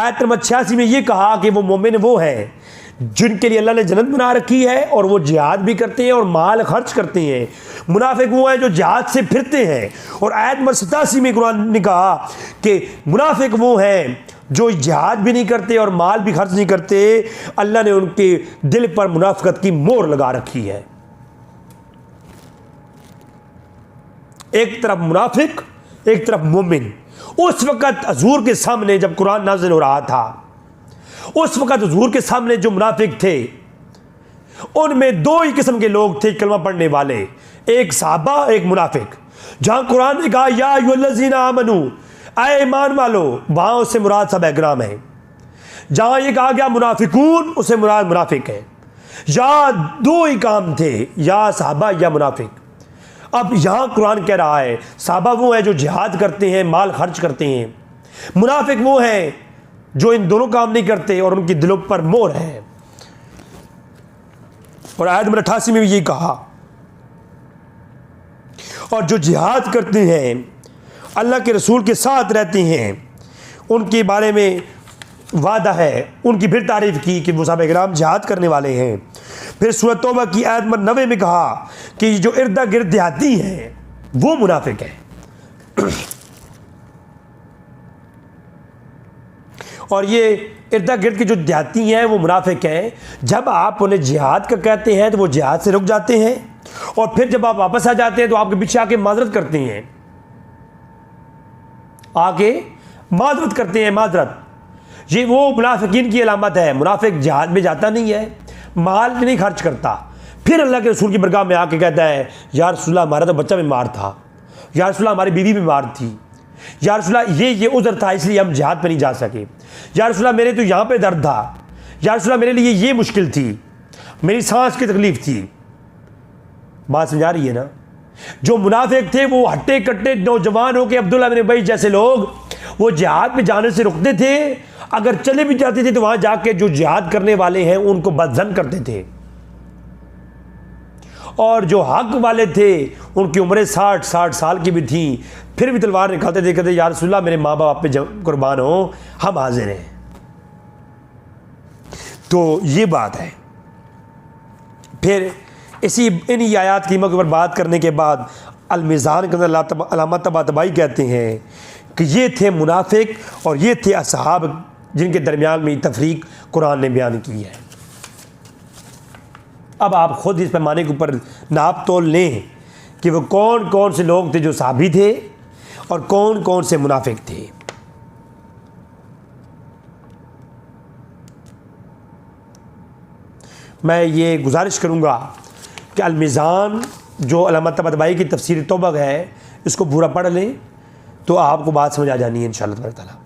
आयत नंबर 86 में ये कहा कि वो मोमिन वो है जिनके लिए अल्लाह ने जन्नत बना रखी है और वो जिहाद भी करते हैं और माल खर्च करते हैं। मुनाफिक वो है जो जिहाद से फिरते हैं। और आयत नंबर 87 में कुरान ने कहा कि मुनाफिक वो हैं जो जिहाद भी नहीं करते और माल भी खर्च नहीं करते। अल्लाह ने उनके दिल पर मुनाफिकत की मोहर लगा रखी है। एक तरफ मुनाफिक, एक तरफ मोमिन। उस वक़्त हजूर के सामने जब कुरान नाज़िल हो रहा था, उस वक़्त हजूर के सामने जो मुनाफिक थे उनमें दो ही किस्म के लोग थे कलमा पढ़ने वाले, एक सहाबा, एक मुनाफिक। जहां कुरान ने कहा या अय्युहल्लज़ीना आमनू, ऐ ईमान वालो, वहां उससे मुराद सहाबा किराम है। जहां ये कहा गया मुनाफिकून, उससे मुराद मुनाफिक है। या दो ही काम थे, या सहाबा या मुनाफिक। अब यहां कुरान कह रहा है सहाबा वो है जो जिहाद करते हैं, माल खर्च करते हैं। मुनाफिक वो है जो इन दोनों काम नहीं करते और उनकी दिलों पर मोहर है। और आयत नंबर 88 में भी ये कहा, और जो जिहाद करते हैं, अल्लाह के रसूल के साथ रहते हैं, उनके बारे में वादा है उनकी फिर तारीफ़ की कि वो सहाबा किराम जिहाद करने वाले हैं। फिर सूरह तौबा की आयत नंबर 90 में कहा कि जो इर्दा गिर्द देहाती हैं वो मुनाफिक है। और ये इर्दा गिर्द के जो देहाती हैं वो मुनाफिक हैं। जब आप उन्हें जिहाद का कहते हैं तो वो जिहाद से रुक जाते हैं, और फिर जब आप वापस आ जाते हैं तो आपके पीछे आके माजरत करते हैं, माजरत। ये वो मुनाफिकीन की अलामत है। मुनाफिक जिहाद में जाता नहीं है, माल नहीं खर्च करता, फिर अल्लाह के रसूल की बरगाह में आके कहता है या रसूलल्लाह हमारा तो बच्चा बीमार था, या रसूलल्लाह हमारी बीवी बीमार थी, या रसूलल्लाह ये उज़र था इसलिए हम जिहाद पे नहीं जा सके, या रसूलल्लाह मेरे तो यहाँ पे दर्द था, या रसूलल्लाह मेरे लिए ये मुश्किल थी, मेरी सांस की तकलीफ़ थी। बात समझा रही है ना। जो मुनाफिक थे वो हट्टे कट्टे नौजवान हो के अब्दुल्ला बिन उबई जैसे लोग, वो जिहाद में जाने से रुकते थे। अगर चले भी जाते थे तो वहां जाके जो जिहाद करने वाले हैं उनको बदजन करते थे, और जो हक वाले थे उनकी उम्रें 60 साल की भी थी, फिर भी तलवार निकालते थे, कहते या रसूलल्लाह मेरे माँ बाप पे कुर्बान हो, हम हाजिर हैं। तो ये बात है। फिर इसी इन्हीं आयात कीमत के ऊपर बात करने के बाद अल-मीज़ान के अंदर अल्लामा तबातबाई कहते हैं कि ये थे मुनाफिक और ये थे असहाब जिनके दरमियान में तफरीक कुरान ने बयान की है। अब आप खुद इस पैमाने के ऊपर नाप तोल लें कि वो कौन कौन से लोग थे जो सहाबी थे और कौन कौन से मुनाफिक थे। मैं ये गुजारिश करूँगा कि अल-मीज़ान जो अल्लामा तबातबाई की तफसीर तौबा है इसको पूरा पढ़ लें तो आपको बात समझ आ जानी है इंशाअल्लाह ताला।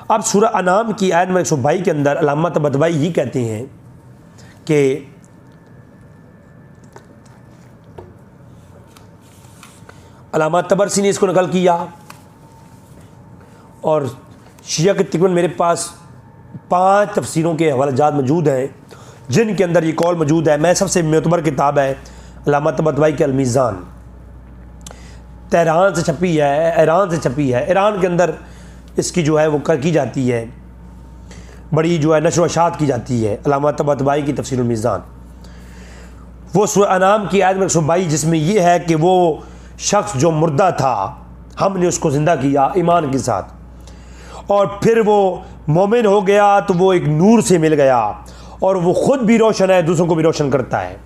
अब सूरह अनाम की आयत नंबर 122 के अंदर अल्लामा तबातबाई ही कहते हैं कि अल्लामा तबरसी ने इसको नकल किया, और शिया के तकरीबन मेरे पास 5 तफसीरों के हवालाजात मौजूद हैं जिनके अंदर ये कौल मौजूद है। मैं सबसे मोतबर किताब है अल्लामा तबातबाई के अल-मीज़ान, तेहरान से छपी है, ईरान से छपी है। ईरान के अंदर इसकी जो है वो की जाती है, बड़ी जो है नशर व अशात की जाती है। अल्लामा तबातबाई की तफसीर अल-मीज़ान, वो सूरह अनाम की आयत नंबर 122 जिसमें यह है कि वो शख्स जो मुर्दा था हमने उसको ज़िंदा किया ईमान के साथ, और फिर वो मोमिन हो गया तो वो एक नूर से मिल गया, और वो ख़ुद भी रोशन है, दूसरों को भी रोशन करता है।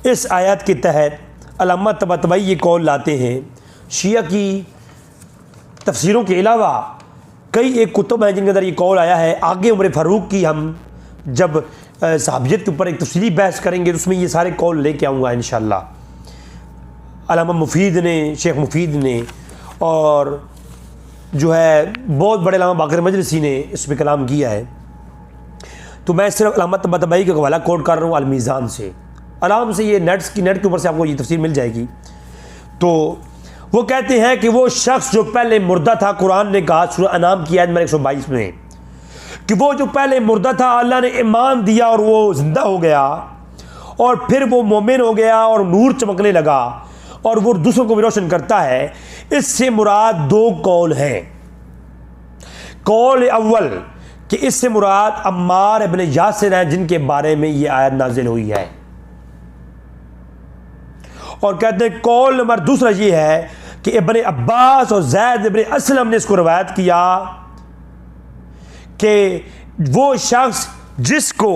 इस आयत के तहत अल्लामा तबातबाई ये कौल लाते हैं। शिया की तफसीरों के अलावा कई एक कुतुब हैं जिनके अंदर ये कौल आया है। आगे उमर फ़ारूक की हम जब सहाबियत के ऊपर एक तफसीली बहस करेंगे तो उसमें ये सारे कौल लेके आऊँगा इंशाअल्लाह। अल्लामा मुफीद ने, शेख मुफीद ने, और जो है बहुत बड़े अल्लामा बाक़र मजलिसी ने इस पर कलाम किया है। तो मैं सिर्फ अल्लामा तबातबाई का हवाला कोट कर रहा हूँ अल-मीज़ान से, आराम से ये नेट के ऊपर से आपको ये तफसीर मिल जाएगी। तो वो कहते हैं कि वो शख्स जो पहले मुर्दा था, कुरान ने कहा सूरह अनाम की आयत नंबर 122 में कि वो जो पहले मुर्दा था अल्लाह ने ईमान दिया और वो ज़िंदा हो गया, और फिर वो मोमिन हो गया और नूर चमकने लगा और वो दूसरों को भी रोशन करता है। इससे मुराद 2 कौल हैं। कौल अव्वल कि इससे मुराद अम्मार इब्न यासिर हैं जिनके बारे में ये आयत नाजिल हुई है, और कहते हैं कौल नंबर दूसरा ये है कि इब्न अब्बास और ज़ैद इब्न असलम ने इसको रवायत किया कि वो शख्स जिसको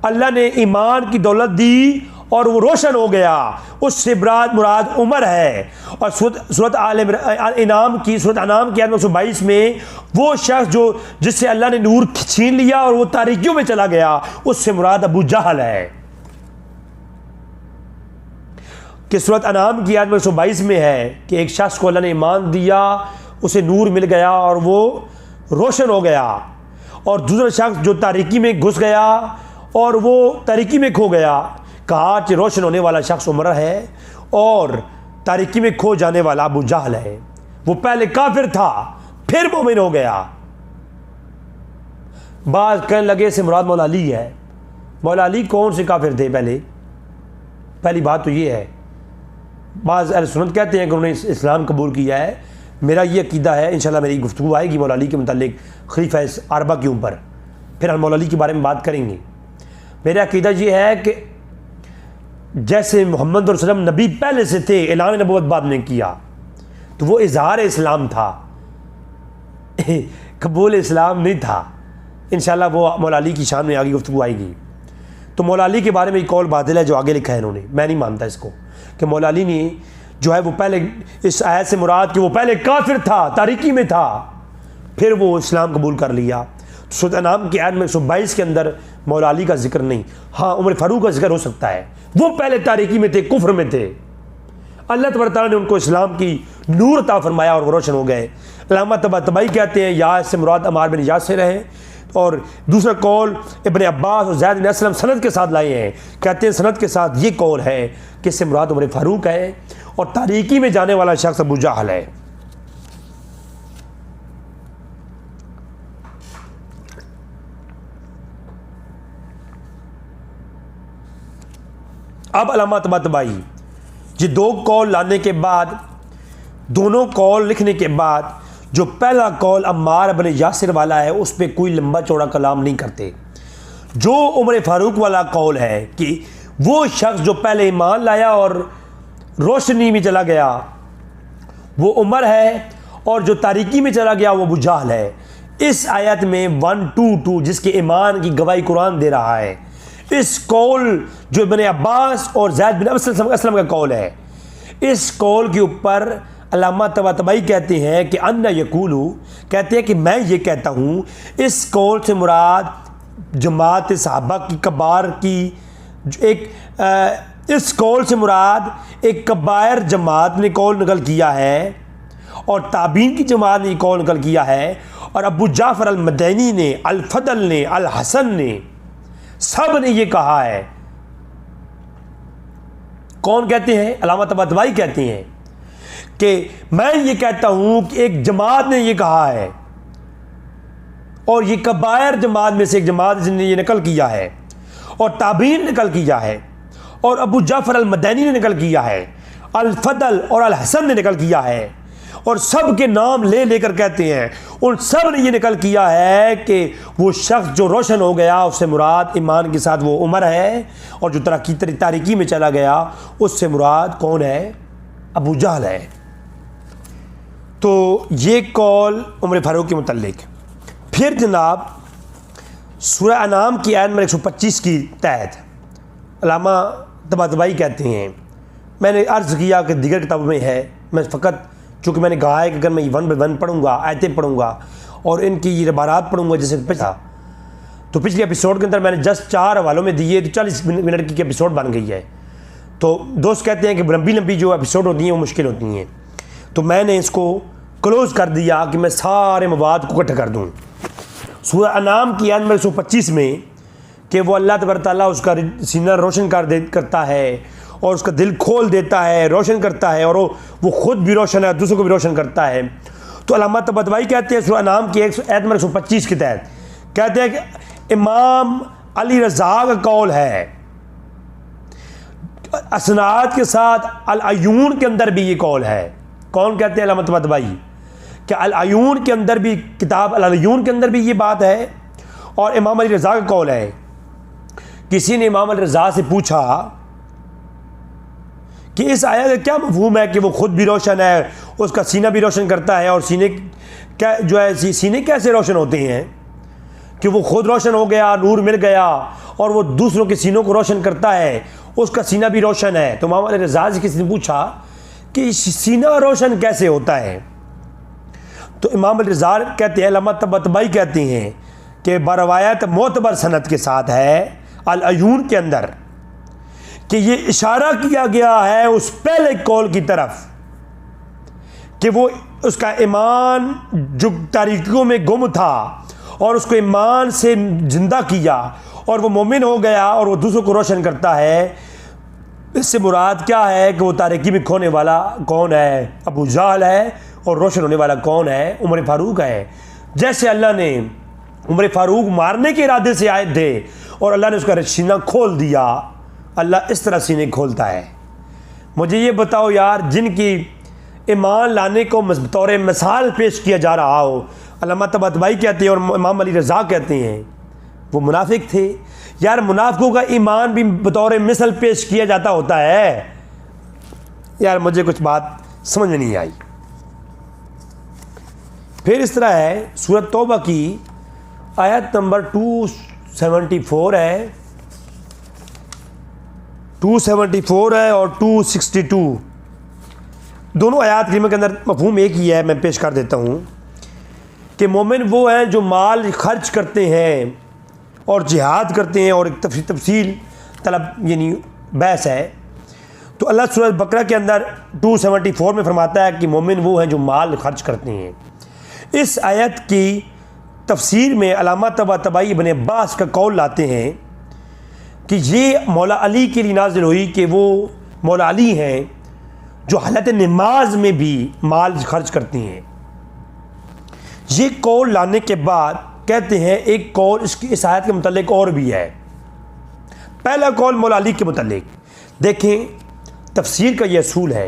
अल्लाह ने ईमान की दौलत दी और वो रोशन हो गया, उससे मुराद उमर है। और सूरत अनाम की आयत 122 में वो शख्स जो जिससे अल्लाह ने नूर छीन लिया और वो तारीकियों में चला गया, उससे मुराद अबू जहल है। कि सूरत अनाम की आयत 122 में है कि एक शख्स को अल्लाह ने ईमान दिया, उसे नूर मिल गया और वो रोशन हो गया, और दूसरा शख्स जो तारीकी में घुस गया और वो तारीकी में खो गया। कहा कि रोशन होने वाला शख्स उमर है और तारीकी में खो जाने वाला अबू जहल है। वो पहले काफिर था फिर मोमिन हो गया। बात कहने लगे से मुराद मौला अली है। मौला अली कौन से काफिर थे? पहली बात तो ये है, बाज़ अहले सुन्नत कहते हैं कि उन्होंने इस्लाम कबूल किया है, मेरा ये अकीदा है, इंशाल्लाह मेरी गुफ्तगू आएगी मौला अली के मुतालिक खलीफा अरबा के ऊपर, फिर हम मौला अली के बारे में बात करेंगे। मेरा अकीदा ये है कि जैसे मोहम्मद रसूलुल्लाह नबी पहले से थे, ऐलान नबूवत बाद में किया, तो वो इजहार इस्लाम था, कबूल इस्लाम नहीं था। इंशाल्लाह वो मौला अली की शान में आगे गुफ्तगू आएगी। तो मौला अली के बारे में एक कौल बातिल है जो आगे लिखा है इन्होंने, मैं नहीं मानता इसको, कि मौला अली ने जो है वो पहले, इस आयत से मुराद कि वो पहले काफिर था, तारीकी में था, फिर वो इस्लाम कबूल कर लिया। सूरह अनाम की आयत में 122 के अंदर मौला अली का जिक्र नहीं, हाँ उमर फारूक का जिक्र हो सकता है, वो पहले तारीकी में थे, कुफ्र में थे। अल्लाह तबारक तआला ने उनको इस्लाम की नूर अता फरमाया और वो रोशन हो गए। अल्लामा तबातबाई कहते हैं या इससे मुराद अमार बिन यासिर है, और दूसरा कौल इब्न अब्बास और ज़ैद बिन असलम सनद के साथ लाए हैं, कहते हैं सनद के साथ ये कौल है कि इससे मुराद उमर फारूक है और तारीकी में जाने वाला शख्स अबू जहल है। अब अल्लामा तबातबाई ये दो कौल लाने के बाद, दोनों कौल लिखने के बाद, जो पहला कौल अम्मार इब्न यासिर वाला है उस पर कोई लंबा चौड़ा कलाम नहीं करते। जो उमर फारूक वाला कौल है कि वो शख्स जो पहले ईमान लाया और रोशनी में चला गया वो उमर है, और जो तारीकी में चला गया वो अबू जहल है। इस आयत में 122 जिसके ईमान की गवाही कुरान दे रहा है, इस कौल जो इब्न अब्बास और ज़ैद बिन असलम का कौल है, इस कौल के ऊपर अल्लामा तबातबाई कहते हैं कि अन्ना यकूलू, कहते हैं कि मैं ये कहता हूँ, इस कौल से मुराद जमात सहाबा की कबार की इस कौल से मुराद एक कबायर जमात ने कौल नकल किया है और ताबीन की जमात ने कौल नकल किया है, और अबू जाफ़र अल मदनी ने, अल फदल ने, अल हसन ने, सब ने ये कहा है। कौन कहते हैं? अल्लामा तबातबाई कहते हैं कि मैं ये कहता हूं कि एक जमात ने ये कहा है, और ये कबायर जमात में से एक जमात जिसने ये नकल किया है, और ताबीन ने नकल किया है, और अबू जाफ़र अल मदनी ने नकल किया है, अल फदल और अल हसन ने नकल किया है, और सब के नाम ले लेकर कहते हैं, उन सब ने ये नकल किया है कि वो शख्स जो रोशन हो गया उससे मुराद ईमान के साथ वो उमर है, और जो तारीकी में चला गया उससे मुराद कौन है? अबू जहल है। तो ये कौल उमर फारूक के मुतल्लिक। फिर जनाब सूरह अनाम की आयत नंबर 125 की तहत अल्लामा तबातबाई कहते हैं, मैंने अर्ज़ किया कि दीगर किताबों में है, मैं फ़कत चूँकि मैंने कहा है कि अगर मैं 1 बाय 1 पढ़ूँगा, आयतें पढ़ूँगा और इनकी ये इबारात पढ़ूँगा जैसे पिछला, तो पिछले एपिसोड के अंदर मैंने जस्ट 4 हवालों में दिए, तो 40 मिनट की एपिसोड बन गई है। तो दोस्त कहते हैं कि लंबी लंबी जो एपिसोड होती हैं वो मुश्किल होती हैं, तो मैंने इसको क्लोज़ कर दिया कि मैं सारे मवाद को इकट्ठा कर दूँ। सूरह अनाम की आयत नंबर 125 में कि वो अल्लाह तबारक तआला उसका सीना रोशन करता है और उसका दिल खोल देता है, रोशन करता है, और वो ख़ुद भी रोशन है, दूसरों को भी रोशन करता है। तो अल्लामा तबातबाई कहते हैं सूरह अनाम की आयत नंबर 125 के तहत कहते हैं कि इमाम अली रज़ा का कौल है, असनाद के साथ अल अयून के अंदर भी ये कौल है। कौन कहते हैं? अल्लामा तबातबाई कि अल अयून के अंदर भी, किताब अल अयून के अंदर भी ये बात है, और इमाम अली रज़ा का कौल है। किसी ने इमाम अली रज़ा से पूछा कि इस आयत का क्या मफ़हूम है कि वो ख़ुद भी रोशन है, उसका सीना भी रोशन करता है, और सीने क्या जो है सीने कैसे रोशन होते हैं कि वो ख़ुद रोशन हो गया, नूर मिल गया, और वो दूसरों के सीनों को रोशन करता है, उसका सीना भी रोशन है। तो इमाम अली रज़ा से किसी ने पूछा कि सीना रोशन कैसे होता है? तो इमाम अली रज़ा कहते हैं, अल्लामा तबातबाई कहते हैं कि बरवायत मोतबर सनद के साथ है अल अयून के अंदर कि ये इशारा किया गया है उस पहले कौल की तरफ कि वो उसका ईमान जो तारीकियों में गुम था और उसको ईमान से ज़िंदा किया और वो मोमिन हो गया और वो दूसरों को रोशन करता है। इससे मुराद क्या है कि वो तारीकी में खोने वाला कौन है? अबू जहल है, और रोशन होने वाला कौन है? उमर फारूक है। जैसे अल्लाह ने उमर फारूक मारने के इरादे से आए थे और अल्लाह ने उसका सीना खोल दिया, अल्लाह इस तरह सीने खोलता है। मुझे ये बताओ यार, जिनकी ईमान लाने को बतौर मिसाल पेश किया जा रहा हो। अल्लामा तबातबाई कहते हैं और इमाम अली रज़ा कहते हैं वो मुनाफिक थे। यार मुनाफिकों का ईमान भी बतौर मिसाल पेश किया जाता होता है। यार मुझे कुछ बात समझ में नहीं आई। फिर इस तरह है, सूरत तौबा की आयत नंबर 274 है, 274 है और 262, दोनों आयत करीमा के अंदर मफहूम एक ही है। मैं पेश कर देता हूँ कि मोमिन वो हैं जो माल खर्च करते हैं और जिहाद करते हैं, और एक तफसील तलब यानी बहस है। तो अल्लाह सूरह बकरा के अंदर 274 में फरमाता है कि मोमिन वो हैं जो माल खर्च करते हैं। इस आयत की तफसीर में अल्लामा तबातबाई इब्न अब्बास का कौल लाते हैं कि ये मौला अली के लिए नाजिल हुई कि वो मौला अली हैं जो हालत नमाज में भी माल खर्च करती हैं। ये कौल लाने के बाद कहते हैं एक कौल इस आयत के मुतालिक और भी है। पहला कौल मौला अली के मुतालिक, देखें तफसीर का यह असूल है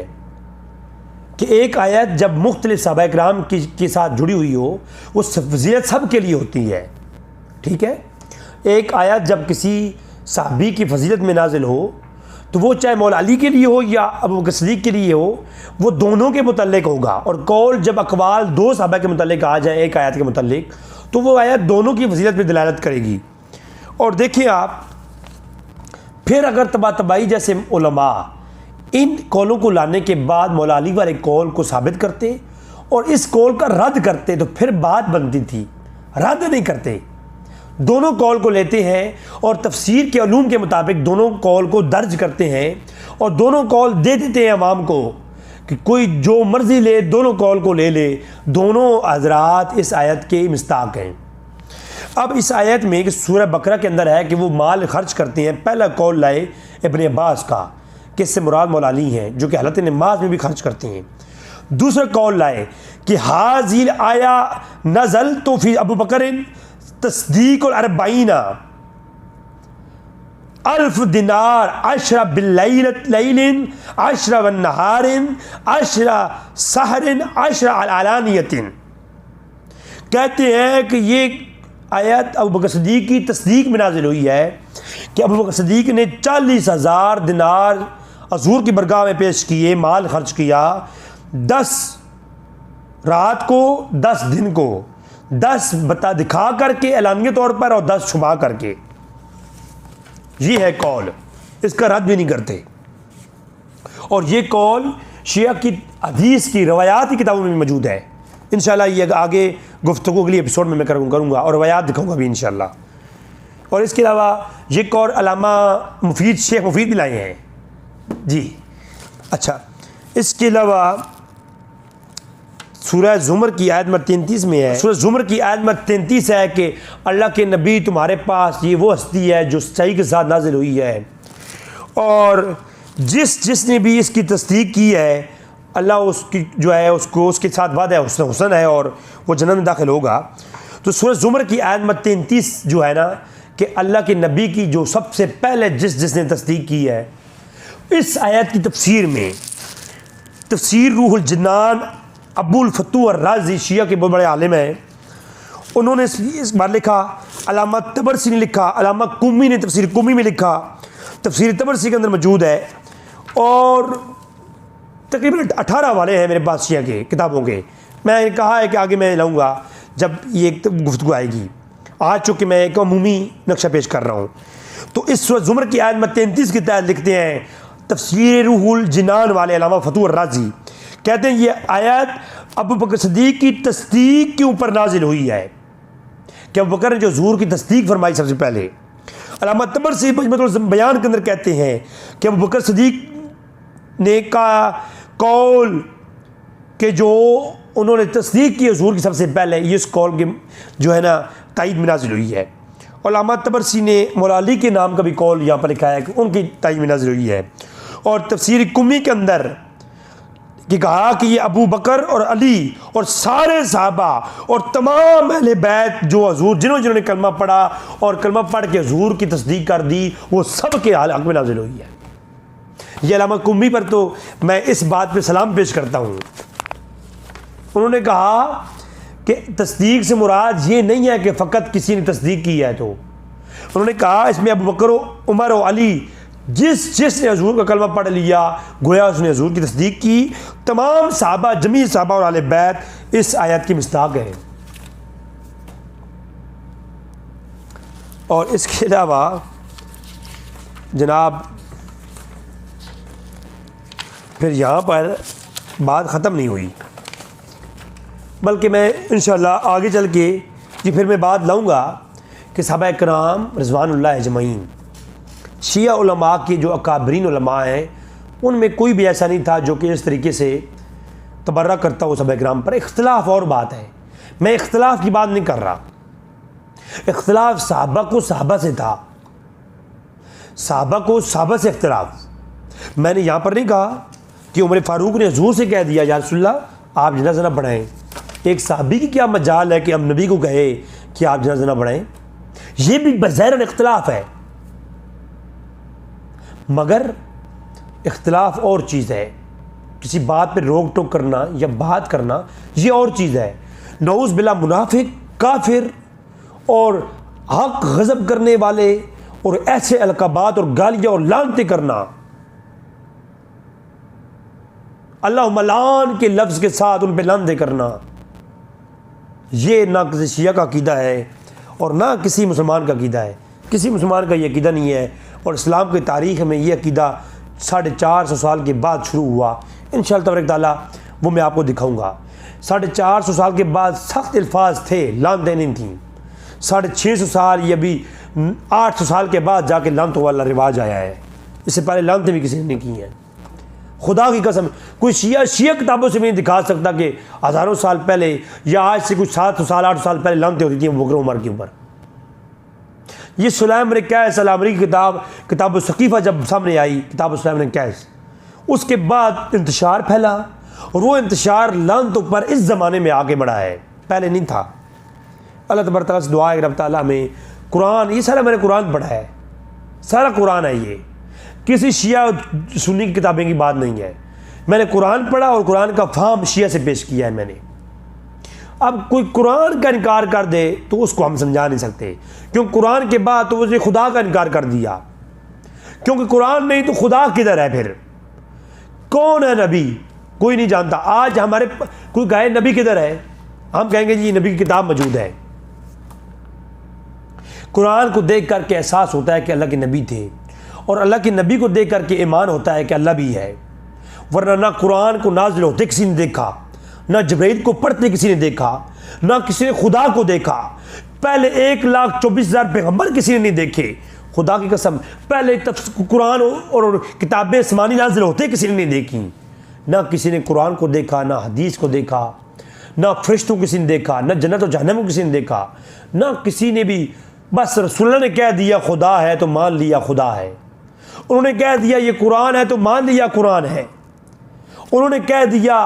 कि एक आयत जब मुख्तलिफ सहाबा इकराम के साथ जुड़ी हुई हो वो फजीलत सब के लिए होती है। ठीक है, एक आयत जब किसी साहबी की फजीलत में नाजिल हो तो वो चाहे मौला अली के लिए हो या अबू बकर सिद्दीक़ के लिए हो, वो दोनों के मुतल्लिक होगा। और कौल जब अकवाल दो सहाबा के मुतल्लिक आ जाए एक आयत के मुतल्लिक, तो वो आयत दोनों की फजीलत पर दलालत करेगी। और देखिए आप, फिर अगर तबातबाई जैसे उलमा इन कौलों को लाने के बाद मौला अली वाले कौल को साबित करते और इस कौल का रद्द करते तो फिर बात बनती थी। रद्द नहीं करते, दोनों कौल को लेते हैं और तफसीर के उलूम के मुताबिक दोनों कौल को दर्ज करते हैं और दोनों कौल दे देते हैं अवाम को कि कोई जो मर्ज़ी ले, दोनों कौल को ले ले। दोनों हज़रात इस आयत के मिस्ताक हैं। अब इस आयत में कि सूरह बकरा के अंदर है कि वो माल खर्च करते हैं, पहला कौल लाए इब्न अब्बास का कि इससे मुराद मौला अली हैं जो कि हालत नमाज में भी खर्च करते हैं। दूसरा कौल लाए कि हाज़िल आया नज़ल तो फी अबू बकर तस्दीक और अरबाइना अल्फ दिनार अशरा बिल्लैलिन अशरा वन नहारिन अशरा सहरिन अशरा अलानियतिन। कहते हैं कि ये आयत अबू बकर सिद्दीक़ की तस्दीक में नाजिल हुई है कि अबू बकर सिद्दीक़ ने 40,000 दिनार हज़ूर की बरगाह में पेश किए, माल खर्च किया, 10 रात को 10 दिन को, 10 बता दिखा करके एलानिया तौर पर और 10 छुपा करके। ये है कौल, इसका रद्द भी नहीं करते। और ये कौल शिया की हदीस की रवायात की किताबों में भी मौजूद है। इंशाल्लाह ये आगे गुफ्तगू के लिए एपिसोड में मैं करूँगा और रवायात दिखाऊँगा भी इंशाल्लाह। और इसके अलावा ये कौल अल्लामा मुफीद शेख मुफीद भी लाए हैं जी। अच्छा, इसके अलावा सूरह ज़ुमर की आयत नंबर 33 में है, सूरह ज़ुमर की आयत नंबर 33 है कि अल्लाह के नबी तुम्हारे पास ये वो हस्ती है जो सही के साथ नाजिल हुई है, और जिसने भी इसकी तस्दीक की है अल्लाह उसकी जो है उसको उसके साथ वादा है, हुस्न है और वो जन्नत में दाखिल होगा। तो सूरह ज़ुमर की आयत नंबर 33 जो है ना कि अल्लाह के नबी की जो सबसे पहले जिसने तस्दीक की है, इस आयत की तफसीर में तफसीर रूहुल जन्नान अबुल फतूह राज़ी शिया के बहुत बड़े आलिम हैं, उन्होंने इस बार लिखा, अल्लामा तबरसी ने लिखा, अल्लामा कुमी ने तफसीर कुमी में लिखा, तफसीर तबरसी के अंदर मौजूद है, और तकरीबन 18 वाले हैं मेरे पास शिया के किताबों के। मैं कहा है कि आगे मैं लाऊंगा जब ये गुफ्तगू आएगी। आज चूँकि मैं एक अमूमी नक्शा पेश कर रहा हूँ। तो इस सूरह ज़ुमर की आयत में 33 के तहत लिखते हैं तफसीर रूहुल जिनान वाले अल्लामा फतूह राज़ी, कहते हैं ये आयत अबू बकर सिद्दीक़ की तस्दीक के ऊपर नाजिल हुई है कि अबू बकर ने जो हुज़ूर की तस्दीक फरमाई सबसे पहले। अल्लामा तबरसी मजमुअल बयान के अंदर कहते हैं कि अबू बकर सिद्दीक़ ने का कौल के जो उन्होंने तस्दीक की हुज़ूर की सबसे पहले, ये इस कौल के जो है ना तायीद में नाजिल हुई है। और अल्लामा तबरसी ने मौला अली के नाम का भी कौल यहाँ पर लिखा है कि उनकी तायीद में नाजिल हुई है। और तफसीर कुमी के अंदर कि कहा कि ये अबू बकर और अली और सारे सहाबा और तमाम अहले बैत जो हज़ूर जिन्होंने कलमा पढ़ा और कलमा पढ़ के हज़ूर की तस्दीक कर दी, वो सब के हक़ में नाजिल हुई है। ये अल्लामा कुमी पर तो मैं इस बात पे सलाम पेश करता हूँ उन्होंने कहा कि तस्दीक से मुराद ये नहीं है कि फ़कत किसी ने तस्दीक की है। तो उन्होंने कहा इसमें अबू बकर, उमर और अली जिसने हजूर का कलमा पढ़ लिया गोया उसने हजूर की तस्दीक की। तमाम सहाबा, जमी सहाबा और आले बैत इस आयत की मिस्दाक है। और इसके अलावा जनाब फिर यहाँ पर बात ख़त्म नहीं हुई, बल्कि मैं इंशाअल्लाह आगे चल के जी फिर मैं बात लाऊंगा कि सहाबा किराम रिज़वानुल्लाह अजमईन, शिया उलमा के जो अकाबरीन उलमा हैं, उनमें कोई भी ऐसा नहीं था जो कि इस तरीके से तबर्रा करता हो सहाबा किराम पर। इख्तिलाफ और बात है, मैं इख्तिलाफ की बात नहीं कर रहा। इख्तिलाफ सहाबा को सहाबा से था, सहाबा को सहाबा से इख्तिलाफ। मैंने यहाँ पर नहीं कहा कि उमर फ़ारूक ने हजूर से कह दिया या रसूलल्लाह आप जनाज़ा ना पढ़ाएं। एक सहाबी की क्या मजाल है कि हम नबी को कहे कि आप जनाज़ा ना पढ़ाएं। ये भी बज़ाहिर इख्तिलाफ है, मगर इख्तिलाफ और चीज़ है। किसी बात पर रोक टोक करना या बात करना ये और चीज़ है। नऊज़ बिल्लाह मुनाफिक, काफिर और हक गज़ब करने वाले और ऐसे अलकाबात और गालियाँ और लानतें करना, अल्लाह मलान के लफ्ज़ के साथ उन पर लानतें करना, ये ना किसी शिया का अकीदा है और ना किसी मुसलमान का अकीदा है। किसी मुसलमान का ये अकीदा नहीं है। और इस्लाम की तारीख़ में ये अकीदा 450 साल के बाद शुरू हुआ। इंशाअल्लाह तबारक ताला वो मैं आपको दिखाऊंगा। 450 साल के बाद सख्त अल्फाज थे, लानतें नहीं थी। 650 साल या भी 800 साल के बाद जाके लानतों वाला रिवाज आया है। इससे पहले लानतें भी किसी ने नहीं की हैं। खुदा की कसम कोई शिया किताबों से भी नहीं दिखा सकता कि हज़ारों साल पहले या आज से कुछ 700 साल 800 साल पहले लानतें होती थी अबू बकर उमर के ऊपर। ये सुलैम ने कैस अल-अमरी की किताब सकीफ़ा जब सामने आई, किताब सुलैम ने कैस, उसके बाद इंतशार फैला और वो इंतशार लानतों पर इस ज़माने में आगे बढ़ा है, पहले नहीं था। अल्लाह तबारक तआला से दुआ है रब ताला में कुरान, ये सारा मैंने कुरान पढ़ा है, सारा कुरान है। ये किसी शिया सुन्नी की किताबें की बात नहीं है। मैंने कुरान पढ़ा और कुरान का फ़हम शिया से पेश किया है मैंने। अब कोई कुरान का इनकार कर दे तो उसको हम समझा नहीं सकते, क्योंकि कुरान के बाद तो उसने खुदा का इनकार कर दिया। क्योंकि कुरान नहीं तो खुदा किधर है? फिर कौन है नबी? कोई नहीं जानता। आज हमारे कोई कहे नबी किधर है, हम कहेंगे जी नबी की किताब मौजूद है। कुरान को देख करके एहसास होता है कि अल्लाह के नबी थे, और अल्लाह के नबी को देख करके ईमान होता है कि अल्लाह भी है। वरना ना कुरान को नाज़िल होते किसी ने देखा, ना जबरील को पढ़ते किसी ने देखा, ना किसी ने खुदा को देखा। पहले 1,24,000 पैगंबर किसी ने नहीं देखे। खुदा की कसम पहले कुरान और किताबें आसमानी नाज़िल होते किसी ने नहीं देखी। ना किसी ने कुरान को देखा, ना हदीस को देखा, ना फरिश्तों किसी ने देखा, ना जन्नत और जहन्नम को किसी ने देखा, ना किसी ने भी। बस रसूल ने कह दिया खुदा है तो मान लिया खुदा है। उन्होंने कह दिया ये कुरान है तो मान लिया कुरान है। उन्होंने कह दिया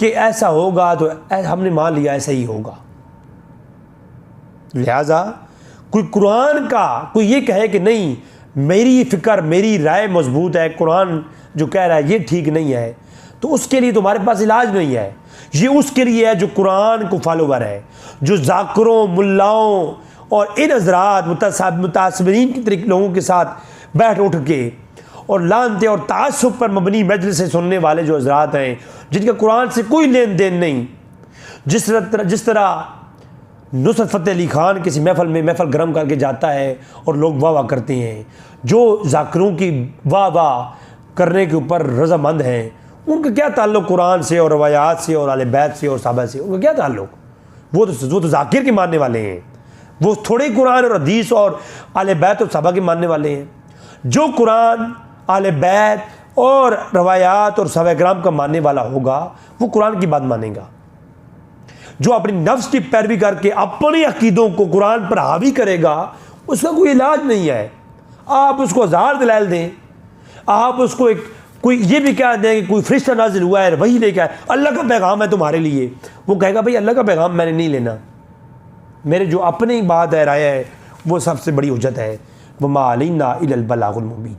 कि ऐसा होगा तो हमने मान लिया ऐसा ही होगा। लिहाजा कोई कुरान का कोई ये कहे कि नहीं मेरी फ़िक्र मेरी राय मजबूत है, कुरान जो कह रहा है ये ठीक नहीं है, तो उसके लिए तुम्हारे पास इलाज नहीं है। ये उसके लिए है जो कुरान को फॉलोवर है, जो जाकिरों मुल्लाओं और इन हज़रात मुतासबिरीन के तरीके लोगों के साथ बैठ उठ के और लानते और तासुब पर मबनी मजलिस से सुनने वाले जो हज़रात हैं, जिनका कुरान से कोई लेन देन नहीं। जिस तरह नुसरत फ़तेह अली ख़ान किसी महफ़ल में महफ़ल गर्म करके जाता है और लोग वाह वाह करते हैं, जो ज़ाकिरों की वाह वाह करने के ऊपर रज़ामंद हैं, उनका क्या ताल्लुक़ कुरान से और रवायात से और आले बैत से और सहाबा से? उनका क्या ताल्लुक़? वो तो ज़ाकिर के मानने वाले हैं। वो थोड़े कुरान और हदीस और आले बैत और सहाबा के मानने वाले हैं। जो कुरान आले बैत और रवायात और सहाबा किराम का मानने वाला होगा वो कुरान की बात मानेगा। जो अपनी नफ्स की पैरवी करके अपने अकीदों को कुरान पर हावी करेगा उसका कोई इलाज नहीं है। आप उसको 1000 दलाइल दें, आप उसको एक कोई ये भी कह दें कि कोई फरिश्ता नाजिल हुआ है वही लेकर अल्लाह का पैगाम है तुम्हारे लिए, वो कहेगा भाई अल्लाह का पैगाम मैंने नहीं लेना, मेरे जो अपनी बात है राय है वो सबसे बड़ी हुज्जत है। वमा अलैना इल्लल बलागुल मुबीन।